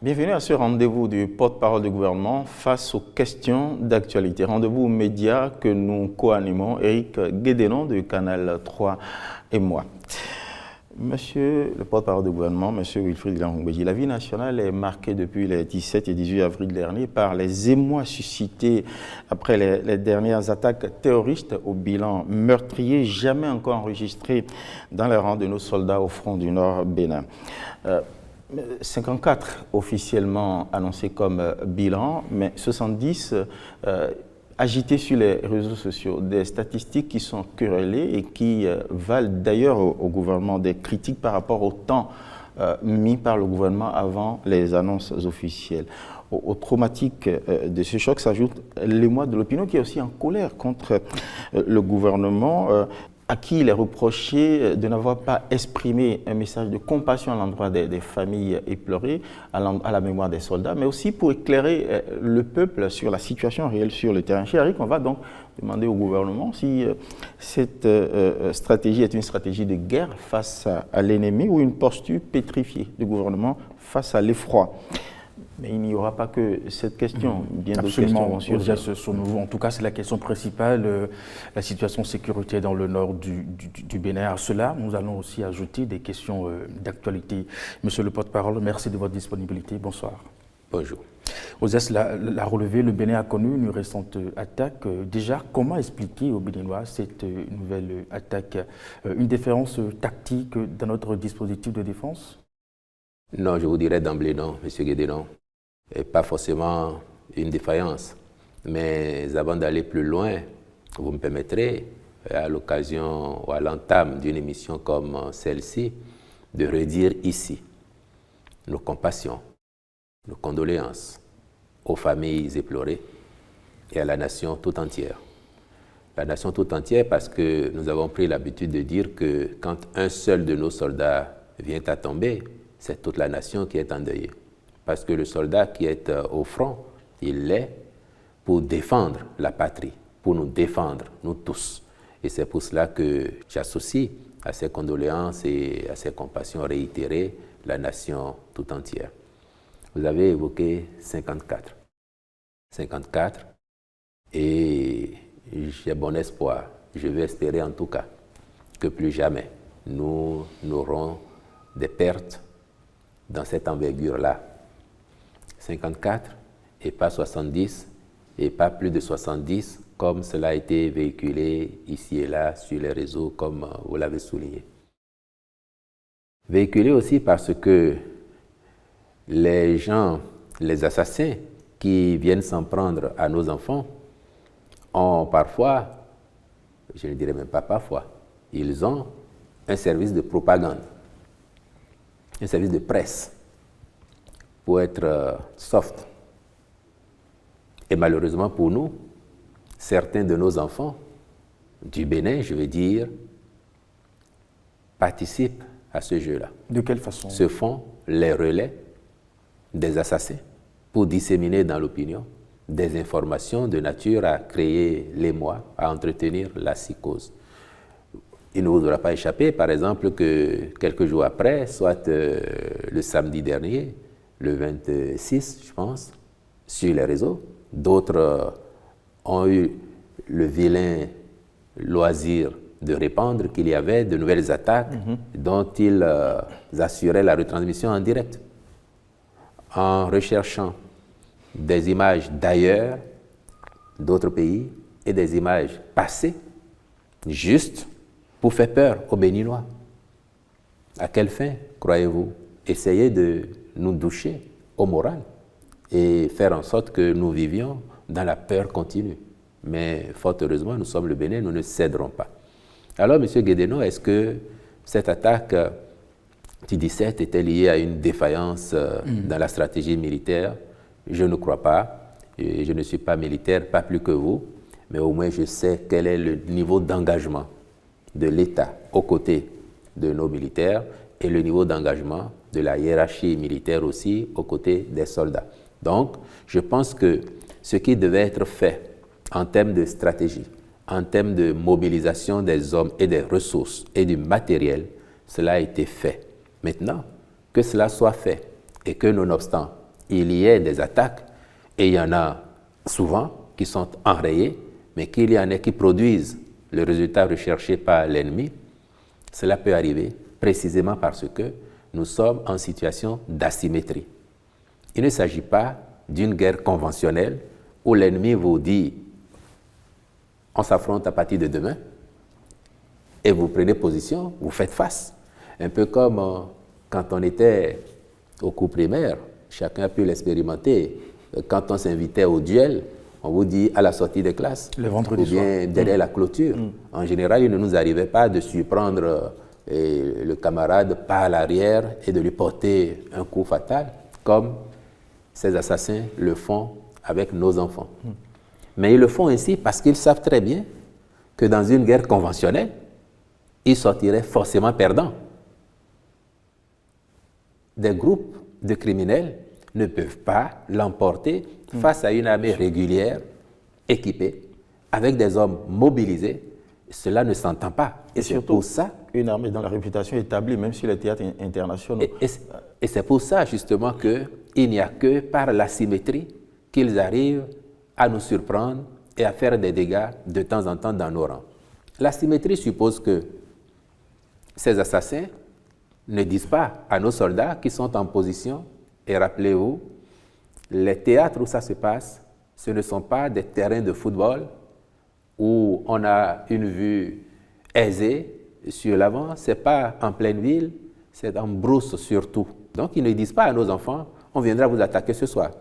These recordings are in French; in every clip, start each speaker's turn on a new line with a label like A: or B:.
A: Bienvenue à ce rendez-vous du porte-parole du gouvernement face aux questions d'actualité. Rendez-vous aux médias que nous co-animons, Eric Guédénon de Canal 3 et moi. Monsieur le porte-parole du gouvernement, Monsieur Wilfried Langbéji, la vie nationale est marquée depuis les 17 et 18 avril dernier par les émois suscités après les dernières attaques terroristes au bilan meurtrier jamais encore enregistré dans les rangs de nos soldats au front du Nord Bénin. 54 officiellement annoncés comme bilan, mais 70 agités sur les réseaux sociaux. Des statistiques qui sont querellées et qui valent d'ailleurs au gouvernement des critiques par rapport au temps mis par le gouvernement avant les annonces officielles. Au traumatique de ce choc s'ajoute l'émoi de l'opinion qui est aussi en colère contre le gouvernement, à qui il est reproché de n'avoir pas exprimé un message de compassion à l'endroit des familles éplorées, à la mémoire des soldats, mais aussi pour éclairer le peuple sur la situation réelle sur le terrain. Chez Eric, on va donc demander au gouvernement si cette stratégie est une stratégie de guerre face à l'ennemi ou une posture pétrifiée du gouvernement face à l'effroi. Mais il n'y aura pas que cette question, bien d'autres questions vont surgir.
B: En tout cas, c'est la question principale, la situation sécuritaire dans le nord du Bénin. À cela, nous allons aussi ajouter des questions d'actualité. Monsieur le porte-parole, merci de votre disponibilité. Bonsoir.
C: Bonjour.
B: Osès l'a relevé, le Bénin a connu une récente attaque. Déjà, comment expliquer aux Béninois cette nouvelle attaque? Une différence tactique dans notre dispositif de défense?
C: Non, je vous dirais d'emblée non, M. Guédénon. Et pas forcément une défaillance. Mais avant d'aller plus loin, vous me permettrez, à l'occasion ou à l'entame d'une émission comme celle-ci, de redire ici nos compassions, nos condoléances aux familles éplorées et à la nation tout entière. La nation tout entière parce que nous avons pris l'habitude de dire que quand un seul de nos soldats vient à tomber, c'est toute la nation qui est endeuillée. Parce que le soldat qui est au front, il l'est pour défendre la patrie, pour nous défendre, nous tous. Et c'est pour cela que j'associe à ces condoléances et à ces compassions réitérées la nation tout entière. Vous avez évoqué 54. 54, et j'ai bon espoir, je veux espérer en tout cas, que plus jamais nous n'aurons des pertes dans cette envergure-là. 54 et pas 70 et pas plus de 70 comme cela a été véhiculé ici et là sur les réseaux comme vous l'avez souligné. Véhiculé aussi parce que les gens, les assassins qui viennent s'en prendre à nos enfants ont parfois, je ne dirais même pas parfois, ils ont un service de propagande, un service de presse, pour être soft. Et malheureusement pour nous, certains de nos enfants du Bénin, je veux dire, participent à ce jeu-là.
B: De quelle façon?
C: Se font les relais des assassins pour disséminer dans l'opinion des informations de nature à créer l'émoi, à entretenir la psychose. Il ne vous aura pas échappé, par exemple, que quelques jours après, soit le samedi dernier, le 26, je pense, sur les réseaux, d'autres ont eu le vilain loisir de répandre qu'il y avait de nouvelles attaques dont ils assuraient la retransmission en direct, en recherchant des images d'ailleurs, d'autres pays, et des images passées, juste pour faire peur aux Béninois. À quelle fin, croyez-vous? Essayer de nous doucher au moral et faire en sorte que nous vivions dans la peur continue. Mais fort heureusement, nous sommes le Bénin, nous ne céderons pas. Alors, M. Guédénon, est-ce que cette attaque du 17 était liée à une défaillance dans la stratégie militaire? Je ne crois pas. Et je ne suis pas militaire, pas plus que vous, mais au moins je sais quel est le niveau d'engagement de l'État aux côtés de nos militaires et le niveau d'engagement de la hiérarchie militaire aussi aux côtés des soldats. Donc, je pense que ce qui devait être fait en termes de stratégie, en termes de mobilisation des hommes et des ressources et du matériel, cela a été fait. Maintenant, que cela soit fait et que nonobstant, il y ait des attaques, et il y en a souvent qui sont enrayées, mais qu'il y en ait qui produisent le résultat recherché par l'ennemi, cela peut arriver précisément parce que nous sommes en situation d'asymétrie. Il ne s'agit pas d'une guerre conventionnelle où l'ennemi vous dit « on s'affronte à partir de demain » et vous prenez position, vous faites face. Un peu comme quand on était au cours primaire, chacun a pu l'expérimenter. Quand on s'invitait au duel, on vous dit à la sortie des classes,
B: le vendredi
C: ou bien derrière la clôture. En général, il ne nous arrivait pas de surprendre le camarade par l'arrière et de lui porter un coup fatal, comme ces assassins le font avec nos enfants. Mais ils le font ainsi parce qu'ils savent très bien que dans une guerre conventionnelle, ils sortiraient forcément perdants. Des groupes de criminels ne peuvent pas l'emporter face à une armée régulière, équipée, avec des hommes mobilisés. Cela ne s'entend pas.
A: Et c'est pour ça une armée dont la réputation est établie, même sur les théâtres internationaux.
C: Et c'est pour ça, justement, qu'il n'y a que par l'asymétrie qu'ils arrivent à nous surprendre et à faire des dégâts de temps en temps dans nos rangs. L'asymétrie suppose que ces assassins ne disent pas à nos soldats qui sont en position, et rappelez-vous, les théâtres où ça se passe, ce ne sont pas des terrains de football où on a une vue aisée sur l'avant, ce n'est pas en pleine ville, c'est en brousse surtout. Donc ils ne disent pas à nos enfants, on viendra vous attaquer ce soir,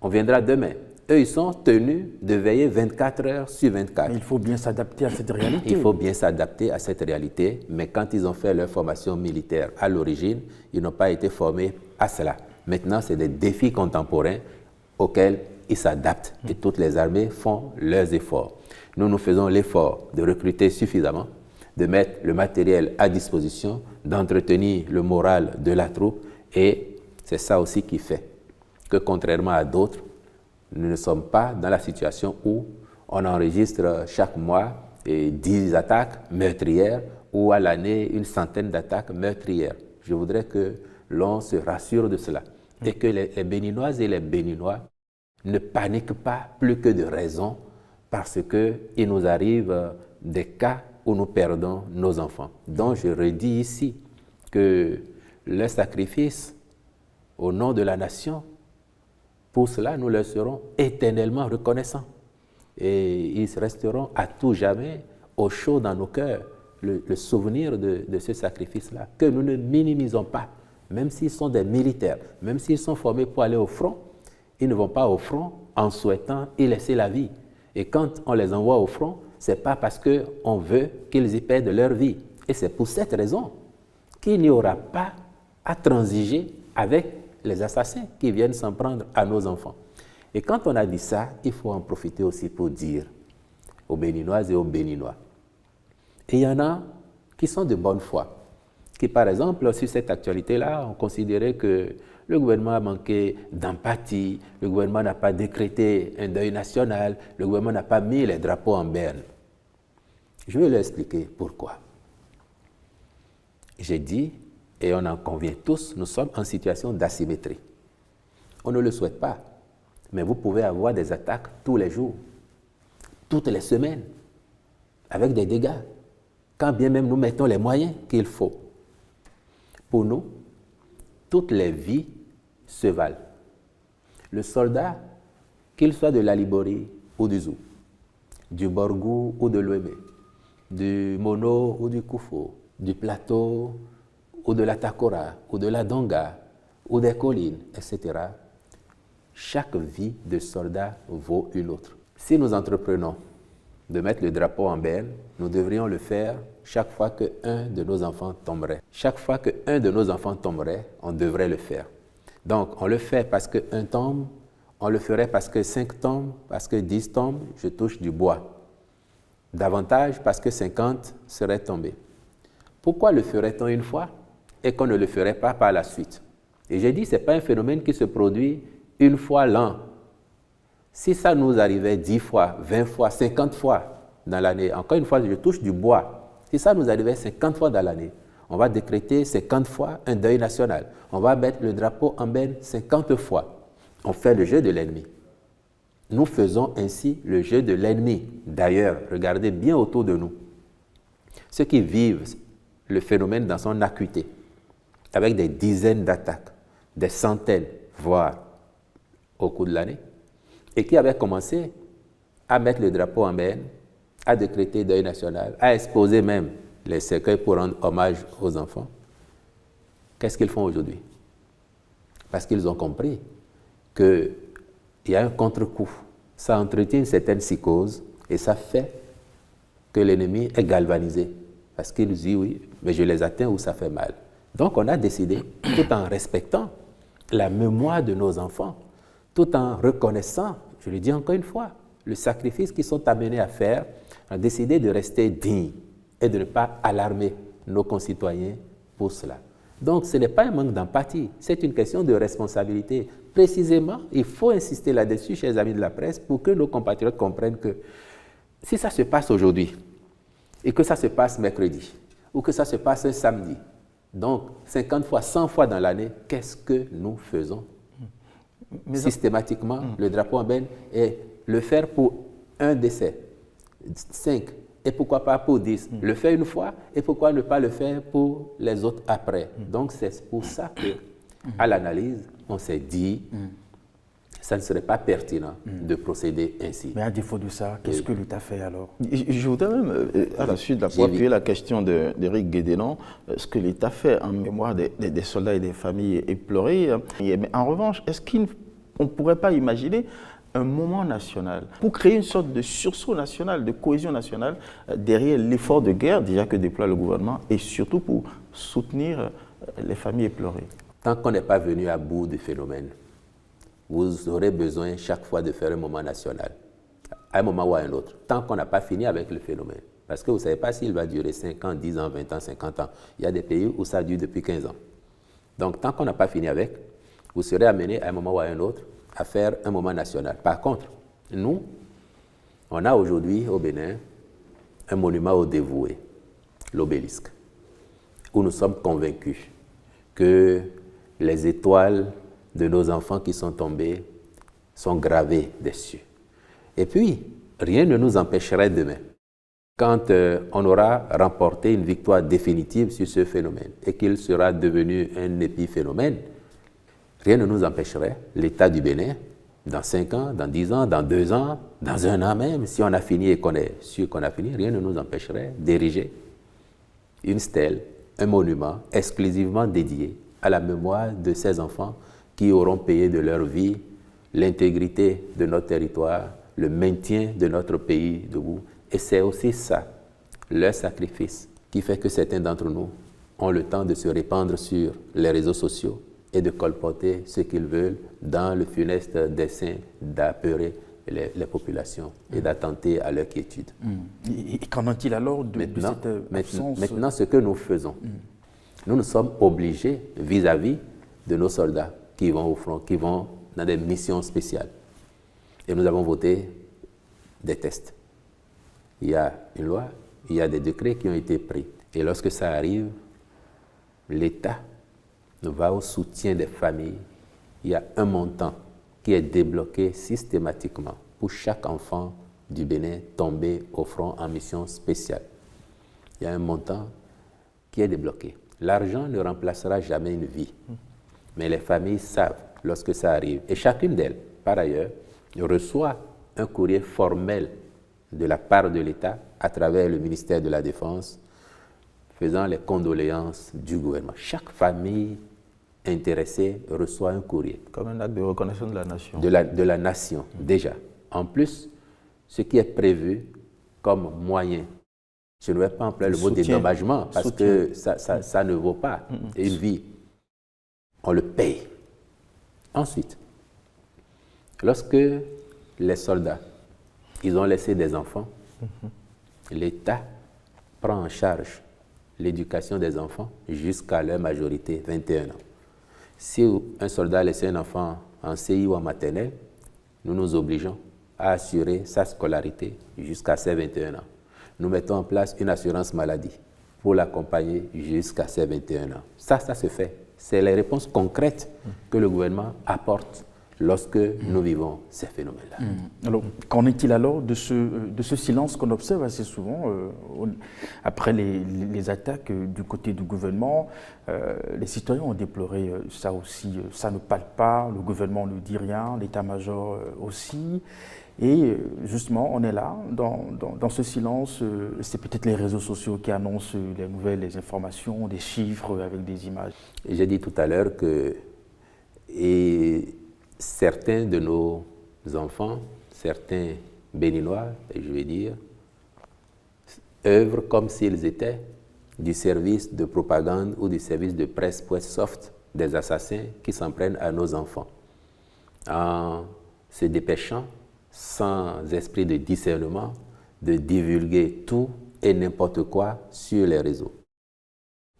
C: on viendra demain. Eux, ils sont tenus de veiller 24 heures sur 24.
B: Mais il faut bien s'adapter à cette réalité.
C: Il faut bien s'adapter à cette réalité, mais quand ils ont fait leur formation militaire à l'origine, ils n'ont pas été formés à cela. Maintenant, c'est des défis contemporains auxquels ils s'adaptent et toutes les armées font leurs efforts. Nous, nous faisons l'effort de recruter suffisamment, de mettre le matériel à disposition, d'entretenir le moral de la troupe, et c'est ça aussi qui fait que, contrairement à d'autres, nous ne sommes pas dans la situation où on enregistre chaque mois 10 attaques meurtrières ou à l'année une centaine d'attaques meurtrières. Je voudrais que l'on se rassure de cela et que les Béninoises et les Béninois ne paniquent pas plus que de raison parce qu'il nous arrive des cas où nous perdons nos enfants. Donc je redis ici que le sacrifice au nom de la nation, pour cela, nous leur serons éternellement reconnaissants. Et ils resteront à tout jamais au chaud dans nos cœurs le souvenir de ce sacrifice-là, que nous ne minimisons pas. Même s'ils sont des militaires, même s'ils sont formés pour aller au front, ils ne vont pas au front en souhaitant y laisser la vie. Et quand on les envoie au front, ce n'est pas parce qu'on veut qu'ils y perdent leur vie. Et c'est pour cette raison qu'il n'y aura pas à transiger avec les assassins qui viennent s'en prendre à nos enfants. Et quand on a dit ça, il faut en profiter aussi pour dire aux Béninoises et aux Béninois. Et il y en a qui sont de bonne foi, qui par exemple, sur cette actualité-là, ont considéré que le gouvernement a manqué d'empathie, le gouvernement n'a pas décrété un deuil national, le gouvernement n'a pas mis les drapeaux en berne. Je vais leur expliquer pourquoi. J'ai dit, et on en convient tous, nous sommes en situation d'asymétrie. On ne le souhaite pas, mais vous pouvez avoir des attaques tous les jours, toutes les semaines, avec des dégâts, quand bien même nous mettons les moyens qu'il faut. Pour nous, toutes les vies se valent. Le soldat, qu'il soit de l'Alibori ou du Zou, du Borgou ou de l'Ouémé, du Mono ou du Koufo, du Plateau ou de la Takora, ou de la Donga, ou des collines, etc. Chaque vie de soldat vaut une autre. Si nous entreprenons de mettre le drapeau en berne, nous devrions le faire chaque fois qu'un de nos enfants tomberait. Chaque fois qu'un de nos enfants tomberait, on devrait le faire. Donc, on le fait parce qu'un tombe, on le ferait parce que 5 tombent, parce que 10 tombent, je touche du bois. Davantage parce que 50 seraient tombés. Pourquoi le ferait-on une fois et qu'on ne le ferait pas par la suite? Et j'ai dit, ce n'est pas un phénomène qui se produit une fois l'an. Si ça nous arrivait 10 fois, 20 fois, 50 fois dans l'année, encore une fois, je touche du bois. Si ça nous arrivait 50 fois dans l'année, on va décréter 50 fois un deuil national. On va mettre le drapeau en berne 50 fois. on fait le jeu de l'ennemi. Nous faisons ainsi le jeu de l'ennemi. D'ailleurs, regardez bien autour de nous. Ceux qui vivent le phénomène dans son acuité, avec des dizaines d'attaques, des centaines, voire au cours de l'année, et qui avaient commencé à mettre le drapeau en berne, à décréter deuil national, à exposer même les cercueils pour rendre hommage aux enfants, qu'est-ce qu'ils font aujourd'hui? Parce qu'ils ont compris qu'il y a un contre-coup. Ça entretient une certaine psychose et ça fait que l'ennemi est galvanisé. Parce qu'il dit oui, mais je les atteins où ça fait mal. Donc on a décidé, tout en respectant la mémoire de nos enfants, tout en reconnaissant, je le dis encore une fois, le sacrifice qu'ils sont amenés à faire, on a décidé de rester dignes et de ne pas alarmer nos concitoyens pour cela. Donc ce n'est pas un manque d'empathie, c'est une question de responsabilité. Précisément, il faut insister là-dessus, chers amis de la presse, pour que nos compatriotes comprennent que si ça se passe aujourd'hui, et que ça se passe mercredi, ou que ça se passe un samedi, donc 50 fois, 100 fois dans l'année, qu'est-ce que nous faisons? Mais systématiquement, le drapeau en berne, et le faire pour un décès, 5, et pourquoi pas pour 10. Le faire une fois, et pourquoi ne pas le faire pour les autres après? Donc c'est pour ça qu'à l'analyse, on s'est dit, ça ne serait pas pertinent de procéder ainsi.
B: Mais à défaut de ça, qu'est-ce que l'État fait alors?
A: Je voudrais même, à la suite d'appuyer la question d'Éric Guédénon, ce que l'État fait en mémoire des soldats et des familles éplorées. Mais en revanche, est-ce qu'on ne pourrait pas imaginer un moment national pour créer une sorte de sursaut national, de cohésion nationale derrière l'effort de guerre déjà que déploie le gouvernement et surtout pour soutenir les familles éplorées?
C: Tant qu'on n'est pas venu à bout du phénomène, vous aurez besoin chaque fois de faire un moment national, à un moment ou à un autre, tant qu'on n'a pas fini avec le phénomène. Parce que vous ne savez pas s'il va durer 5 ans, 10 ans, 20 ans, 50 ans. Il y a des pays où ça dure depuis 15 ans. Donc, tant qu'on n'a pas fini avec, vous serez amené à un moment ou à un autre à faire un moment national. Par contre, nous, on a aujourd'hui au Bénin un monument aux dévoués, l'obélisque, où nous sommes convaincus que les étoiles de nos enfants qui sont tombés sont gravées des cieux. Et puis, rien ne nous empêcherait demain, quand on aura remporté une victoire définitive sur ce phénomène et qu'il sera devenu un épiphénomène, rien ne nous empêcherait, l'État du Bénin, dans 5 ans, dans 10 ans, dans 2 ans, dans 1 an même, si on a fini et qu'on est sûr qu'on a fini, rien ne nous empêcherait d'ériger une stèle, un monument exclusivement dédié à la mémoire de ces enfants qui auront payé de leur vie l'intégrité de notre territoire, le maintien de notre pays debout. Et c'est aussi ça, leur sacrifice, qui fait que certains d'entre nous ont le temps de se répandre sur les réseaux sociaux et de colporter ce qu'ils veulent dans le funeste dessein d'apeurer les populations et d'attenter à leur quiétude.
B: Et qu'en est-il alors de cette absence?
C: Maintenant, ce que nous faisons, nous sommes obligés vis-à-vis de nos soldats qui vont au front, qui vont dans des missions spéciales. Et nous avons voté des tests. Il y a une loi, il y a des décrets qui ont été pris. Et lorsque ça arrive, l'État va au soutien des familles. Il y a un montant qui est débloqué systématiquement pour chaque enfant du Bénin tombé au front en mission spéciale. Il y a un montant qui est débloqué. L'argent ne remplacera jamais une vie, mais les familles savent lorsque ça arrive. Et chacune d'elles, par ailleurs, reçoit un courrier formel de la part de l'État à travers le ministère de la Défense faisant les condoléances du gouvernement. Chaque famille intéressée reçoit un courrier.
A: Comme un acte de reconnaissance de la nation.
C: De la nation, déjà. En plus, ce qui est prévu comme moyen, je ne vais pas employer le mot dédommagement parce que ça ne vaut pas une vie. On le paye. Ensuite, lorsque les soldats, ils ont laissé des enfants, l'État prend en charge l'éducation des enfants jusqu'à leur majorité, 21 ans. Si un soldat a laissé un enfant en CI ou en maternelle, nous nous obligeons à assurer sa scolarité jusqu'à ses 21 ans. Nous mettons en place une assurance maladie pour l'accompagner jusqu'à ses 21 ans. Ça se fait. C'est les réponses concrètes que le gouvernement apporte lorsque nous vivons ces phénomènes-là.
B: Alors, qu'en est-il alors de ce silence qu'on observe assez souvent après les attaques du côté du gouvernement? Les citoyens ont déploré ça aussi. Ça ne parle pas, le gouvernement ne dit rien, l'état-major aussi. Et justement, on est là, dans ce silence. C'est peut-être les réseaux sociaux qui annoncent les nouvelles, les informations, des chiffres avec des images.
C: J'ai dit tout à l'heure que certains de nos enfants, certains Béninois, je vais dire, œuvrent comme s'ils étaient du service de propagande ou du service de presse soft des assassins qui s'en prennent à nos enfants, en se dépêchant, sans esprit de discernement, de divulguer tout et n'importe quoi sur les réseaux.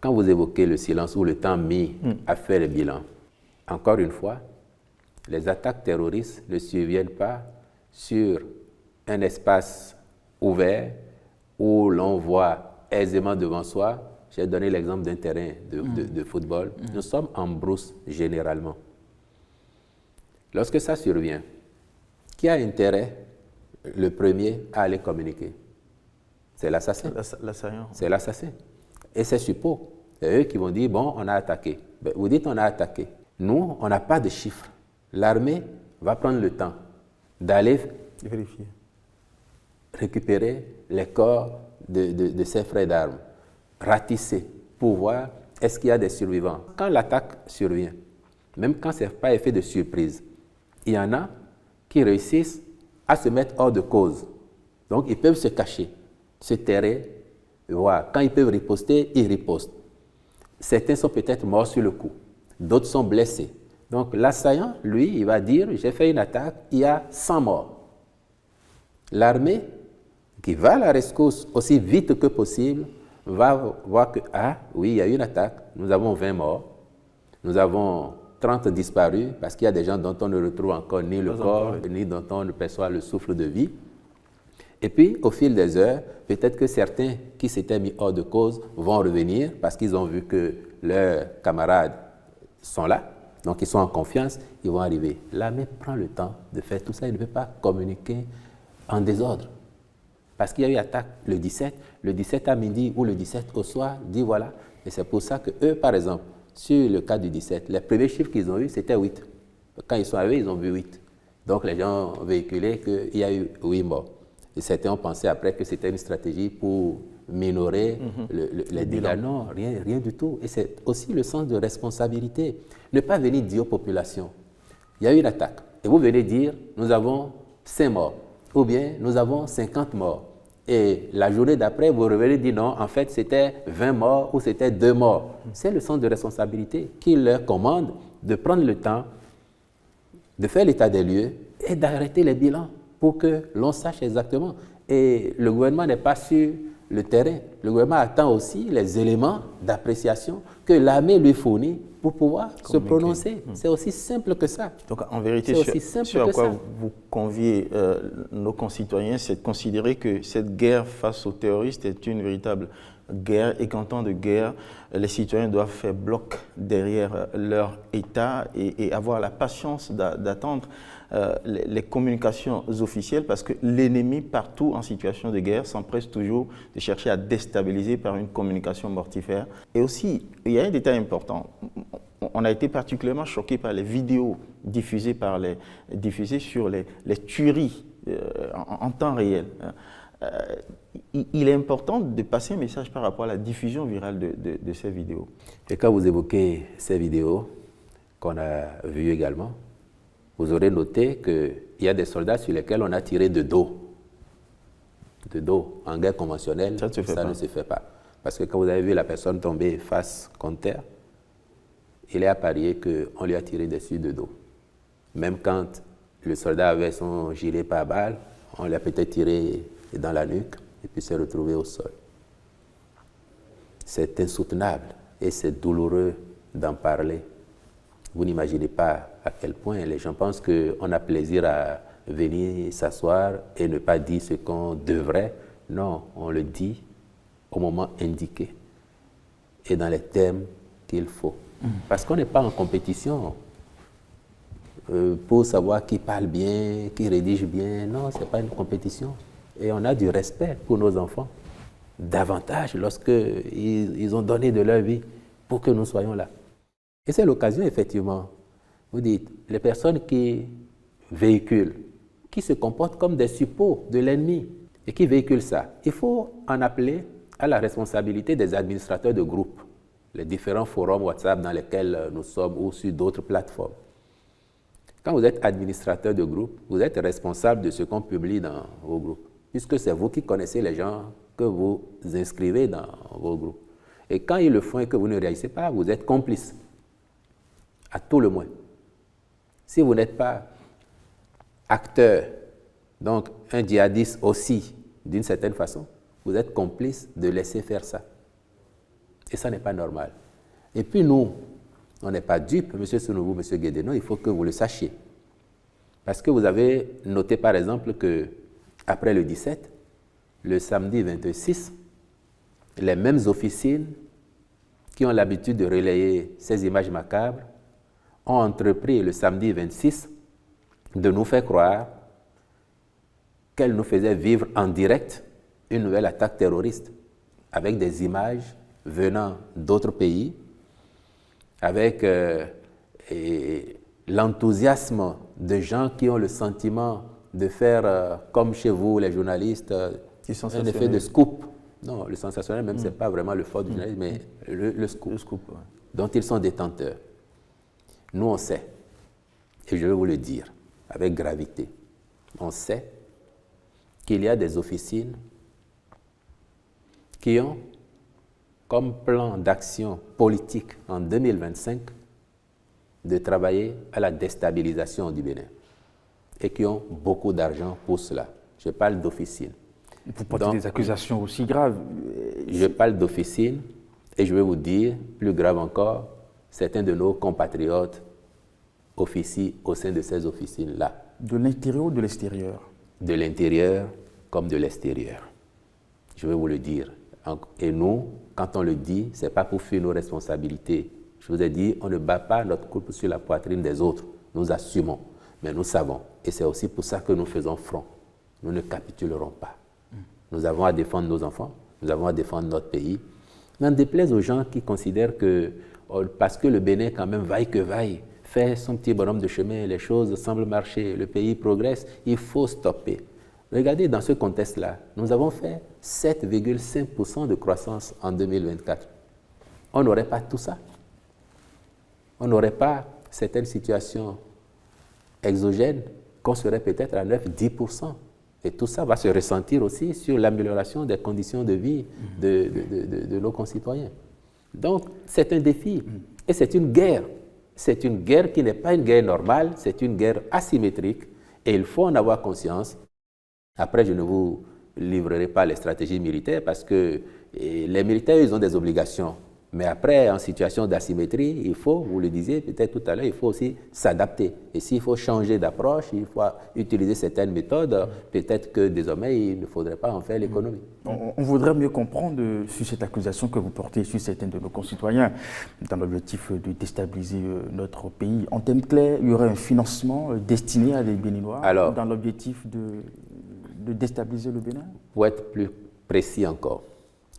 C: Quand vous évoquez le silence ou le temps mis à faire le bilan, encore une fois, les attaques terroristes ne surviennent pas sur un espace ouvert où l'on voit aisément devant soi. J'ai donné l'exemple d'un terrain de football. Nous sommes en brousse généralement. Lorsque ça survient, qui a intérêt, le premier, à aller communiquer? C'est l'assassin.
A: L'assaillant.
C: C'est l'assassin. Et c'est suppos. C'est eux qui vont dire, bon, on a attaqué. Ben, vous dites, on a attaqué. Nous, on n'a pas de chiffres. L'armée va prendre le temps d'aller
A: vérifier,
C: récupérer les corps de ses frères d'armes, ratisser pour voir est-ce qu'il y a des survivants. Quand l'attaque survient, même quand ce n'est pas effet de surprise, il y en a qui réussissent à se mettre hors de cause. Donc, ils peuvent se cacher, se terrer, voir. Quand ils peuvent riposter, ils ripostent. Certains sont peut-être morts sur le coup, d'autres sont blessés. Donc, l'assaillant, lui, il va dire, j'ai fait une attaque, il y a 100 morts. L'armée, qui va à la rescousse aussi vite que possible, va voir que, ah oui, il y a eu une attaque, nous avons 20 morts, nous avons 30 disparus, parce qu'il y a des gens dont on ne retrouve encore ni le corps, ni dont on ne perçoit le souffle de vie. Et puis, au fil des heures, peut-être que certains qui s'étaient mis hors de cause vont revenir, parce qu'ils ont vu que leurs camarades sont là. Donc, ils sont en confiance, ils vont arriver. L'armée prend le temps de faire tout ça. Il ne veut pas communiquer en désordre. Parce qu'il y a eu attaque le 17 à midi ou le 17 au soir, dit voilà. Et c'est pour ça que eux, par exemple, sur le cas du 17, les premiers chiffres qu'ils ont eus, c'était 8. Quand ils sont arrivés, ils ont vu 8. Donc, les gens ont véhiculé qu'il y a eu 8 morts. Et certains ont pensé après que c'était une stratégie pour minorer les dégâts. Non, rien du tout. Et c'est aussi le sens de responsabilité. Ne pas venir dire aux populations, il y a eu une attaque. Et vous venez dire, nous avons 5 morts. Ou bien, nous avons 50 morts. Et la journée d'après, vous revenez dire, non, en fait, c'était 20 morts ou c'était 2 morts. C'est le sens de responsabilité qui leur commande de prendre le temps de faire l'état des lieux et d'arrêter les bilans pour que l'on sache exactement. Et le gouvernement n'est pas sur le terrain. Le gouvernement attend aussi les éléments d'appréciation que l'armée lui fournit pour pouvoir se prononcer. C'est aussi simple que ça.
A: Donc, en vérité, sur à quoi vous conviez nos concitoyens, c'est de considérer que cette guerre face aux terroristes est une véritable guerre et qu'en temps de guerre, les citoyens doivent faire bloc derrière leur État et avoir la patience d'attendre les communications officielles, parce que l'ennemi, partout en situation de guerre, s'empresse toujours de chercher à déstabiliser par une communication mortifère. Et aussi, il y a un détail important. On a été particulièrement choqués par les vidéos diffusées sur les tueries en temps réel. Il est important de passer un message par rapport à la diffusion virale de ces vidéos.
C: Et quand vous évoquez ces vidéos qu'on a vues également, vous aurez noté qu'il y a des soldats sur lesquels on a tiré de dos. De dos. En guerre conventionnelle, ça ne se fait pas. Parce que quand vous avez vu la personne tomber face contre terre, il est à parier qu'on lui a tiré dessus de dos. Même quand le soldat avait son gilet pare-balles, on lui a peut-être tiré dans la nuque et puis s'est retrouvé au sol. C'est insoutenable et c'est douloureux d'en parler. Vous n'imaginez pas à quel point les gens pensent qu'on a plaisir à venir s'asseoir et ne pas dire ce qu'on devrait. Non, on le dit au moment indiqué et dans les termes qu'il faut. Parce qu'on n'est pas en compétition. pour savoir qui parle bien, qui rédige bien. Non, ce n'est pas une compétition. Et on a du respect pour nos enfants, davantage lorsqu'ils ont donné de leur vie pour que nous soyons là. Et c'est l'occasion, effectivement, vous dites, les personnes qui véhiculent, qui se comportent comme des suppôts de l'ennemi et qui véhiculent ça, il faut en appeler à la responsabilité des administrateurs de groupes, les différents forums WhatsApp dans lesquels nous sommes ou sur d'autres plateformes. Quand vous êtes administrateur de groupe, vous êtes responsable de ce qu'on publie dans vos groupes, puisque c'est vous qui connaissez les gens que vous inscrivez dans vos groupes. Et quand ils le font et que vous ne réagissez pas, vous êtes complice, à tout le moins. Si vous n'êtes pas acteur, donc un djihadiste aussi, d'une certaine façon, vous êtes complice de laisser faire ça. Et ça n'est pas normal. Et puis nous, on n'est pas dupes, M. Sounouvou, M. Guédéno, il faut que vous le sachiez. Parce que vous avez noté par exemple que après le 17, le samedi 26, les mêmes officines qui ont l'habitude de relayer ces images macabres ont entrepris le samedi 26 de nous faire croire qu'elles nous faisaient vivre en direct une nouvelle attaque terroriste avec des images venant d'autres pays, avec l'enthousiasme de gens qui ont le sentiment de faire, comme chez vous, les journalistes, un effet de scoop. Non, le sensationnel, même, ce n'est pas vraiment le fort du journalisme, mais le scoop,
B: ouais,
C: dont ils sont détenteurs. Nous, on sait, et je vais vous le dire avec gravité, on sait qu'il y a des officines qui ont comme plan d'action politique en 2025 de travailler à la déstabilisation du Bénin et qui ont beaucoup d'argent pour cela. Je parle d'officines.
B: Vous portez des accusations aussi graves.
C: Je parle d'officines et je vais vous dire, plus grave encore, certains de nos compatriotes officient au sein de ces officines-là.
B: De l'intérieur ou de l'extérieur?
C: De l'intérieur comme de l'extérieur. Je vais vous le dire. Et nous, quand on le dit, ce n'est pas pour fuir nos responsabilités. Je vous ai dit, on ne bat pas notre coupe sur la poitrine des autres. Nous assumons, mais nous savons. Et c'est aussi pour ça que nous faisons front. Nous ne capitulerons pas. Nous avons à défendre nos enfants, nous avons à défendre notre pays. N'en déplaise aux gens qui considèrent que, parce que le Bénin, quand même, vaille que vaille, fait son petit bonhomme de chemin, les choses semblent marcher, le pays progresse, il faut stopper. Regardez, dans ce contexte-là, nous avons fait 7,5% de croissance en 2024. On n'aurait pas tout ça. On n'aurait pas certaines situations exogènes qu'on serait peut-être à 9-10%. Et tout ça va se ressentir aussi sur l'amélioration des conditions de vie de nos concitoyens. Donc, c'est un défi et c'est une guerre. C'est une guerre qui n'est pas une guerre normale, c'est une guerre asymétrique et il faut en avoir conscience. Après, je ne vous livrerai pas les stratégies militaires parce que les militaires, ils ont des obligations. Mais après, en situation d'asymétrie, il faut, vous le disiez peut-être tout à l'heure, il faut aussi s'adapter. Et s'il faut changer d'approche, il faut utiliser certaines méthodes, peut-être que désormais, il ne faudrait pas en faire l'économie.
B: On voudrait mieux comprendre sur cette accusation que vous portez sur certains de nos concitoyens dans l'objectif de déstabiliser notre pays. En termes clairs, il y aurait un financement destiné à des Béninois dans l'objectif de déstabiliser le Bénin?
C: Pour être plus précis encore,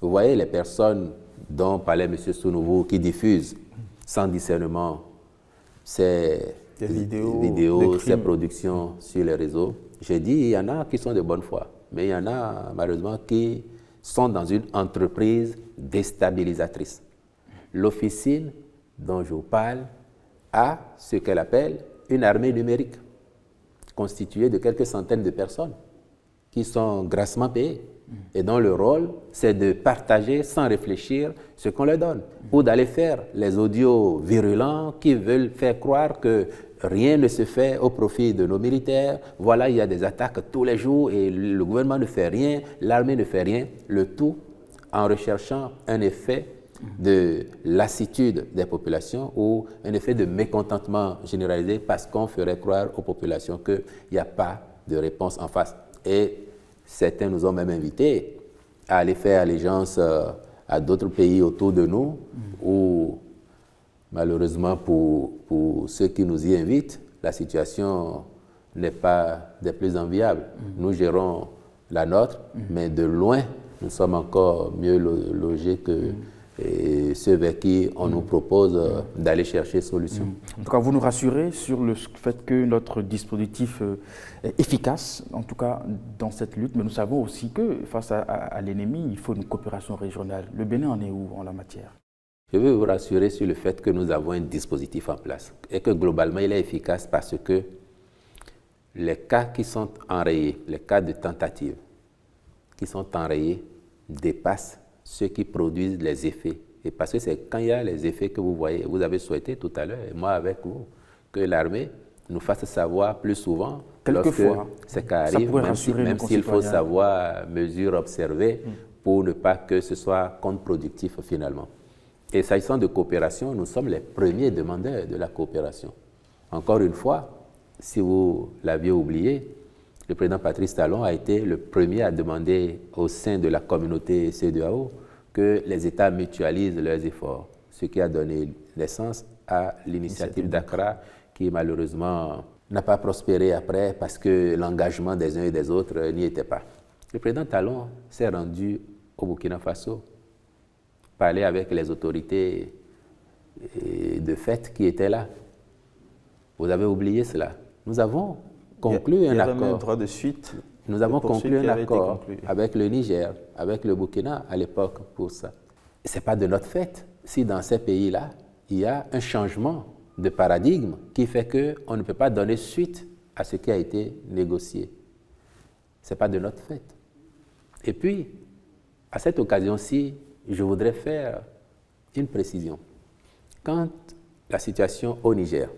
C: vous voyez les personnes dont parlait M. Sounouvou qui diffusent sans discernement ces vidéos, ces productions sur les réseaux. J'ai dit, il y en a qui sont de bonne foi, mais il y en a malheureusement qui sont dans une entreprise déstabilisatrice. L'officine dont je vous parle a ce qu'elle appelle une armée numérique constituée de quelques centaines de personnes qui sont grassement payées et dont le rôle, c'est de partager sans réfléchir ce qu'on leur donne ou d'aller faire les audios virulents qui veulent faire croire que rien ne se fait au profit de nos militaires. Voilà, il y a des attaques tous les jours et le gouvernement ne fait rien, l'armée ne fait rien, le tout en recherchant un effet de lassitude des populations ou un effet de mécontentement généralisé parce qu'on ferait croire aux populations qu'il n'y a pas de réponse en face. Et certains nous ont même invités à aller faire allégeance à d'autres pays autour de nous, où malheureusement pour ceux qui nous y invitent, la situation n'est pas des plus enviables. Nous gérons la nôtre, mais de loin, nous sommes encore mieux logés que ceux vers qui on nous propose d'aller chercher solution.
B: En tout cas, vous nous rassurez sur le fait que notre dispositif est efficace, en tout cas dans cette lutte, mais nous savons aussi que face à l'ennemi, il faut une coopération régionale. Le Bénin en est où en la matière?
C: Je veux vous rassurer sur le fait que nous avons un dispositif en place et que globalement, il est efficace parce que les cas qui sont enrayés, les cas de tentative qui sont enrayés dépassent ceux qui produisent les effets. Et parce que c'est quand il y a les effets que vous voyez, vous avez souhaité tout à l'heure, et moi avec vous, que l'armée nous fasse savoir plus souvent
B: quelquefois
C: ces cas arrivent, même s'il faut savoir mesure observer pour ne pas que ce soit contre-productif finalement. Et s'agissant de coopération, nous sommes les premiers demandeurs de la coopération. Encore une fois, si vous l'aviez oublié, le président Patrice Talon a été le premier à demander au sein de la communauté CEDEAO que les États mutualisent leurs efforts, ce qui a donné naissance à l'initiative d'Accra qui malheureusement n'a pas prospéré après parce que l'engagement des uns et des autres n'y était pas. Le président Talon s'est rendu au Burkina Faso, parler avec les autorités de fait qui étaient là. Vous avez oublié cela. Nous avons conclu un accord.
A: Même un droit de suite.
C: Nous avons conclu un accord avec le Niger, avec le Burkina à l'époque pour ça. Ce n'est pas de notre fait si dans ces pays-là, il y a un changement de paradigme qui fait qu'on ne peut pas donner suite à ce qui a été négocié. Ce n'est pas de notre fait. Et puis, à cette occasion-ci, je voudrais faire une précision. Quand la situation au Niger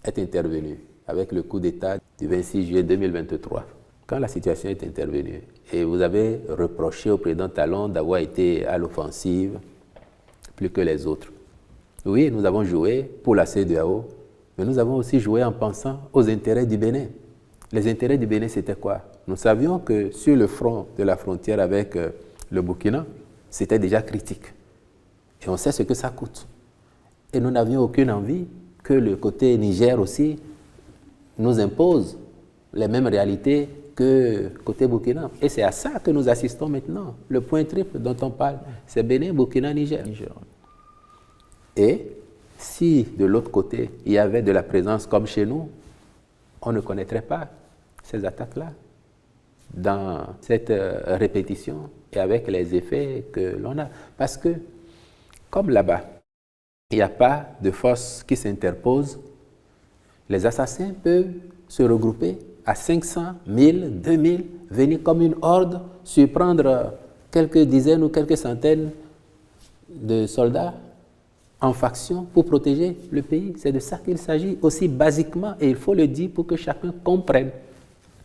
C: est intervenue avec le coup d'État du 26 juillet 2023, quand la situation est intervenue et vous avez reproché au président Talon d'avoir été à l'offensive plus que les autres. Oui, nous avons joué pour la CEDEAO, mais nous avons aussi joué en pensant aux intérêts du Bénin. Les intérêts du Bénin, c'était quoi? Nous savions que sur le front de la frontière avec le Burkina, c'était déjà critique. Et on sait ce que ça coûte. Et nous n'avions aucune envie que le côté Niger aussi nous impose les mêmes réalités que côté Burkina. Et c'est à ça que nous assistons maintenant. Le point triple dont on parle, c'est Bénin, Burkina, Niger. Et si de l'autre côté, il y avait de la présence comme chez nous, on ne connaîtrait pas ces attaques-là dans cette répétition et avec les effets que l'on a. Parce que, comme là-bas, il n'y a pas de force qui s'interpose, les assassins peuvent se regrouper à 500, 1000, 2000, venir comme une horde, surprendre quelques dizaines ou quelques centaines de soldats en faction pour protéger le pays. C'est de ça qu'il s'agit aussi basiquement, et il faut le dire pour que chacun comprenne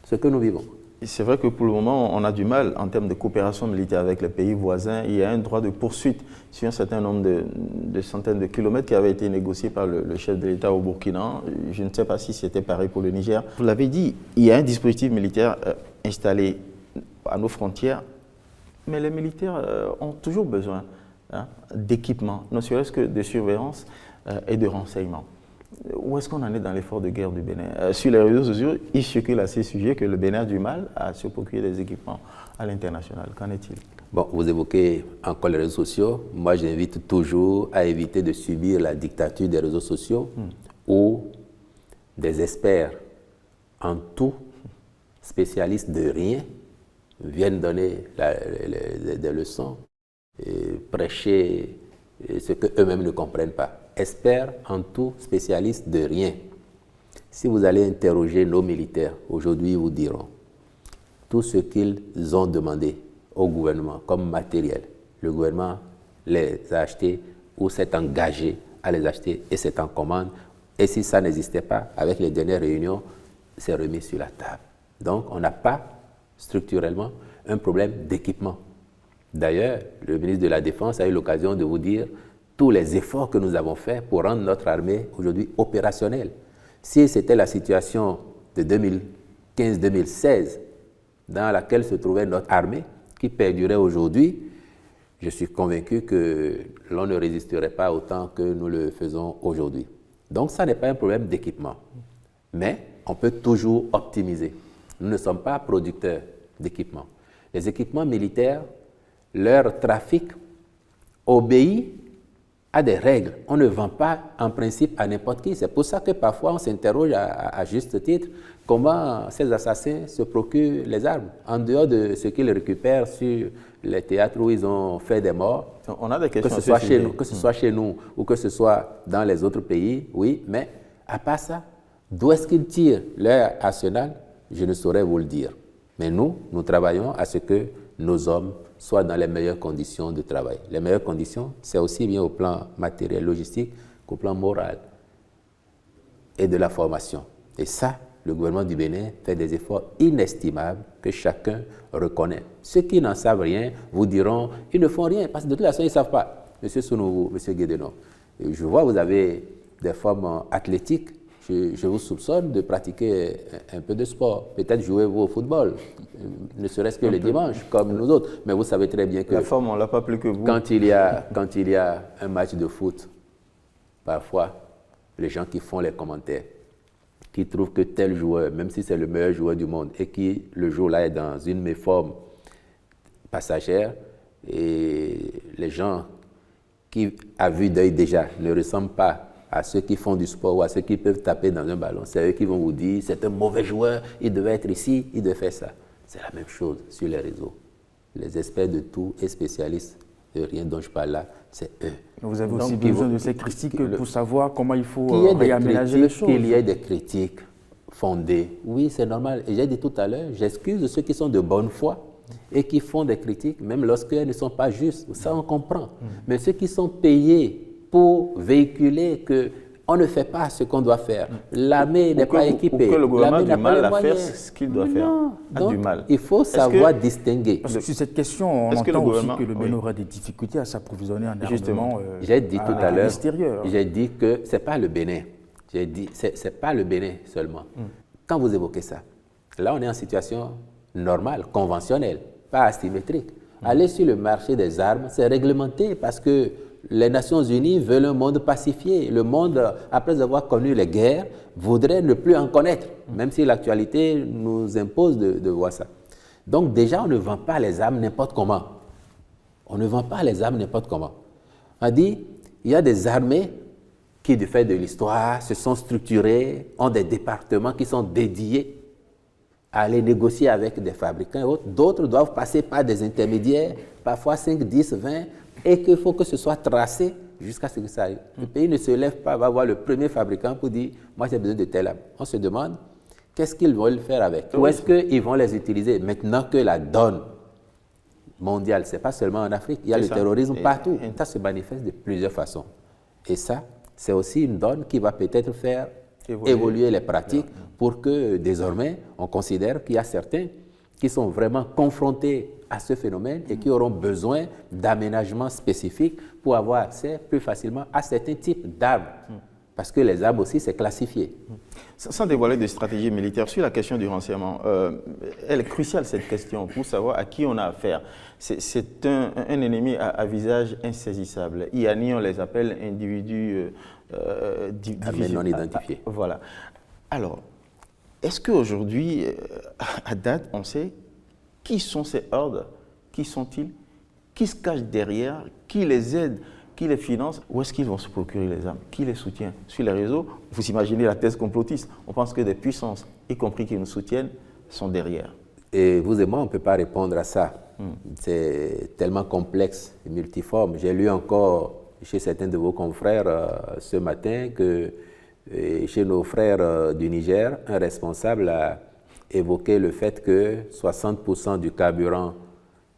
C: ce que nous vivons.
A: C'est vrai que pour le moment, on a du mal en termes de coopération militaire avec les pays voisins. Il y a un droit de poursuite sur un certain nombre de centaines de kilomètres qui avait été négocié par le chef de l'État au Burkina. Je ne sais pas si c'était pareil pour le Niger. Vous l'avez dit, il y a un dispositif militaire installé à nos frontières, mais les militaires ont toujours besoin d'équipement, ne serait-ce que de surveillance et de renseignement. Où est-ce qu'on en est dans l'effort de guerre du Bénin? Sur les réseaux sociaux, il circule à ces sujets que le Bénin a du mal à se procurer des équipements à l'international. Qu'en est-il?
C: Bon, vous évoquez encore les réseaux sociaux. Moi, j'invite toujours à éviter de subir la dictature des réseaux sociaux où des experts en tout, spécialistes de rien, viennent donner des leçons et prêcher ce qu'eux-mêmes ne comprennent pas. Experts en tout, spécialistes de rien. Si vous allez interroger nos militaires, aujourd'hui, ils vous diront tout ce qu'ils ont demandé au gouvernement comme matériel. Le gouvernement les a achetés ou s'est engagé à les acheter et c'est en commande. Et si ça n'existait pas, avec les dernières réunions, c'est remis sur la table. Donc, on n'a pas structurellement un problème d'équipement. D'ailleurs, le ministre de la Défense a eu l'occasion de vous dire tous les efforts que nous avons faits pour rendre notre armée aujourd'hui opérationnelle. Si c'était la situation de 2015-2016 dans laquelle se trouvait notre armée, qui perdurait aujourd'hui, je suis convaincu que l'on ne résisterait pas autant que nous le faisons aujourd'hui. Donc ça n'est pas un problème d'équipement. Mais on peut toujours optimiser. Nous ne sommes pas producteurs d'équipements. Les équipements militaires, leur trafic obéit à des règles. On ne vend pas en principe à n'importe qui. C'est pour ça que parfois on s'interroge à juste titre comment ces assassins se procurent les armes, en dehors de ce qu'ils récupèrent sur les théâtres où ils ont fait des morts.
A: On a des questions
C: que ce soit chez nous ou que ce soit dans les autres pays, oui, mais à part ça, d'où est-ce qu'ils tirent leur arsenal? Je ne saurais vous le dire. Mais nous travaillons à ce que nos hommes soient dans les meilleures conditions de travail. Les meilleures conditions, c'est aussi bien au plan matériel, logistique, qu'au plan moral et de la formation. Et ça, le gouvernement du Bénin fait des efforts inestimables que chacun reconnaît. Ceux qui n'en savent rien vous diront, ils ne font rien, parce que de toute façon, ils ne savent pas. Monsieur Sounouvou, Monsieur Guédenon, je vois que vous avez des formes athlétiques. Je vous soupçonne de pratiquer un peu de sport. Peut-être jouez-vous au football, ne serait-ce que le dimanche, comme nous autres. Mais vous savez très bien que
A: la forme, on ne l'a pas plus que vous.
C: Quand il y a un match de foot, parfois, les gens qui font les commentaires, qui trouvent que tel joueur, même si c'est le meilleur joueur du monde, et qui, le jour-là, est dans une méforme passagère, et les gens qui, à vue d'œil déjà, ne ressemblent pas à ceux qui font du sport ou à ceux qui peuvent taper dans un ballon, c'est eux qui vont vous dire c'est un mauvais joueur, il devait être ici, il devait faire ça. C'est la même chose sur les réseaux. Les experts de tout et spécialistes de rien dont je parle là, c'est eux.
B: Vous avez aussi besoin de ces critiques pour savoir comment il faut réaménager les choses.
C: Qu'il y ait des critiques fondées, oui, c'est normal. Et j'ai dit tout à l'heure, j'excuse ceux qui sont de bonne foi et qui font des critiques, même lorsqu'elles ne sont pas justes. Ça, on comprend. Mais ceux qui sont payés pour véhiculer qu'on ne fait pas ce qu'on doit faire. L'armée n'est pas équipée.
A: Ou que le gouvernement a du mal à faire ce qu'il doit faire.
C: Donc, du mal. Il faut savoir distinguer.
B: Parce que sur cette question, on entend aussi que le Bénin aura des difficultés à s'approvisionner en armement
C: j'ai dit tout à l'heure, j'ai dit que ce n'est pas le Bénin. J'ai dit, c'est pas le Bénin seulement. Quand vous évoquez ça, là on est en situation normale, conventionnelle, pas asymétrique. Aller sur le marché des armes, c'est réglementé parce que les Nations Unies veulent un monde pacifié. Le monde, après avoir connu les guerres, voudrait ne plus en connaître, même si l'actualité nous impose de voir ça. Donc déjà, on ne vend pas les armes n'importe comment. On ne vend pas les armes n'importe comment. On dit, il y a des armées qui, du fait de l'histoire, se sont structurées, ont des départements qui sont dédiés à aller négocier avec des fabricants et autres. D'autres doivent passer par des intermédiaires, parfois 5, 10, 20, et qu'il faut que ce soit tracé jusqu'à ce que ça arrive. Le pays ne se lève pas, va voir le premier fabricant pour dire « moi j'ai besoin de telle arme ». On se demande qu'est-ce qu'ils veulent faire avec. Où est-ce qu'ils vont les utiliser maintenant que la donne mondiale, ce n'est pas seulement en Afrique, il y a le terrorisme partout. Ça se manifeste de plusieurs façons. Et ça, c'est aussi une donne qui va peut-être faire évoluer les pratiques pour que désormais on considère qu'il y a certains qui sont vraiment confrontés à ce phénomène et qui auront besoin d'aménagements spécifiques pour avoir accès plus facilement à certains types d'armes. Parce que les armes aussi, c'est classifié.
A: Sans dévoiler de stratégie militaire, sur la question du renseignement, elle est cruciale cette question pour savoir à qui on a affaire. C'est un ennemi à visage insaisissable. IANI, on les appelle individus
C: non identifiés.
A: Voilà. Alors, est-ce qu'aujourd'hui, à date, on sait qui sont ces hordes? Qui sont-ils? Qui se cache derrière? Qui les aide? Qui les finance? Où est-ce qu'ils vont se procurer les armes? Qui les soutient? Sur les réseaux, vous imaginez la thèse complotiste. On pense que des puissances, y compris qui nous soutiennent, sont derrière.
C: Et vous et moi, on ne peut pas répondre à ça. C'est tellement complexe et multiforme. J'ai lu encore chez certains de vos confrères ce matin que chez nos frères du Niger, un responsable a évoqué le fait que 60% du carburant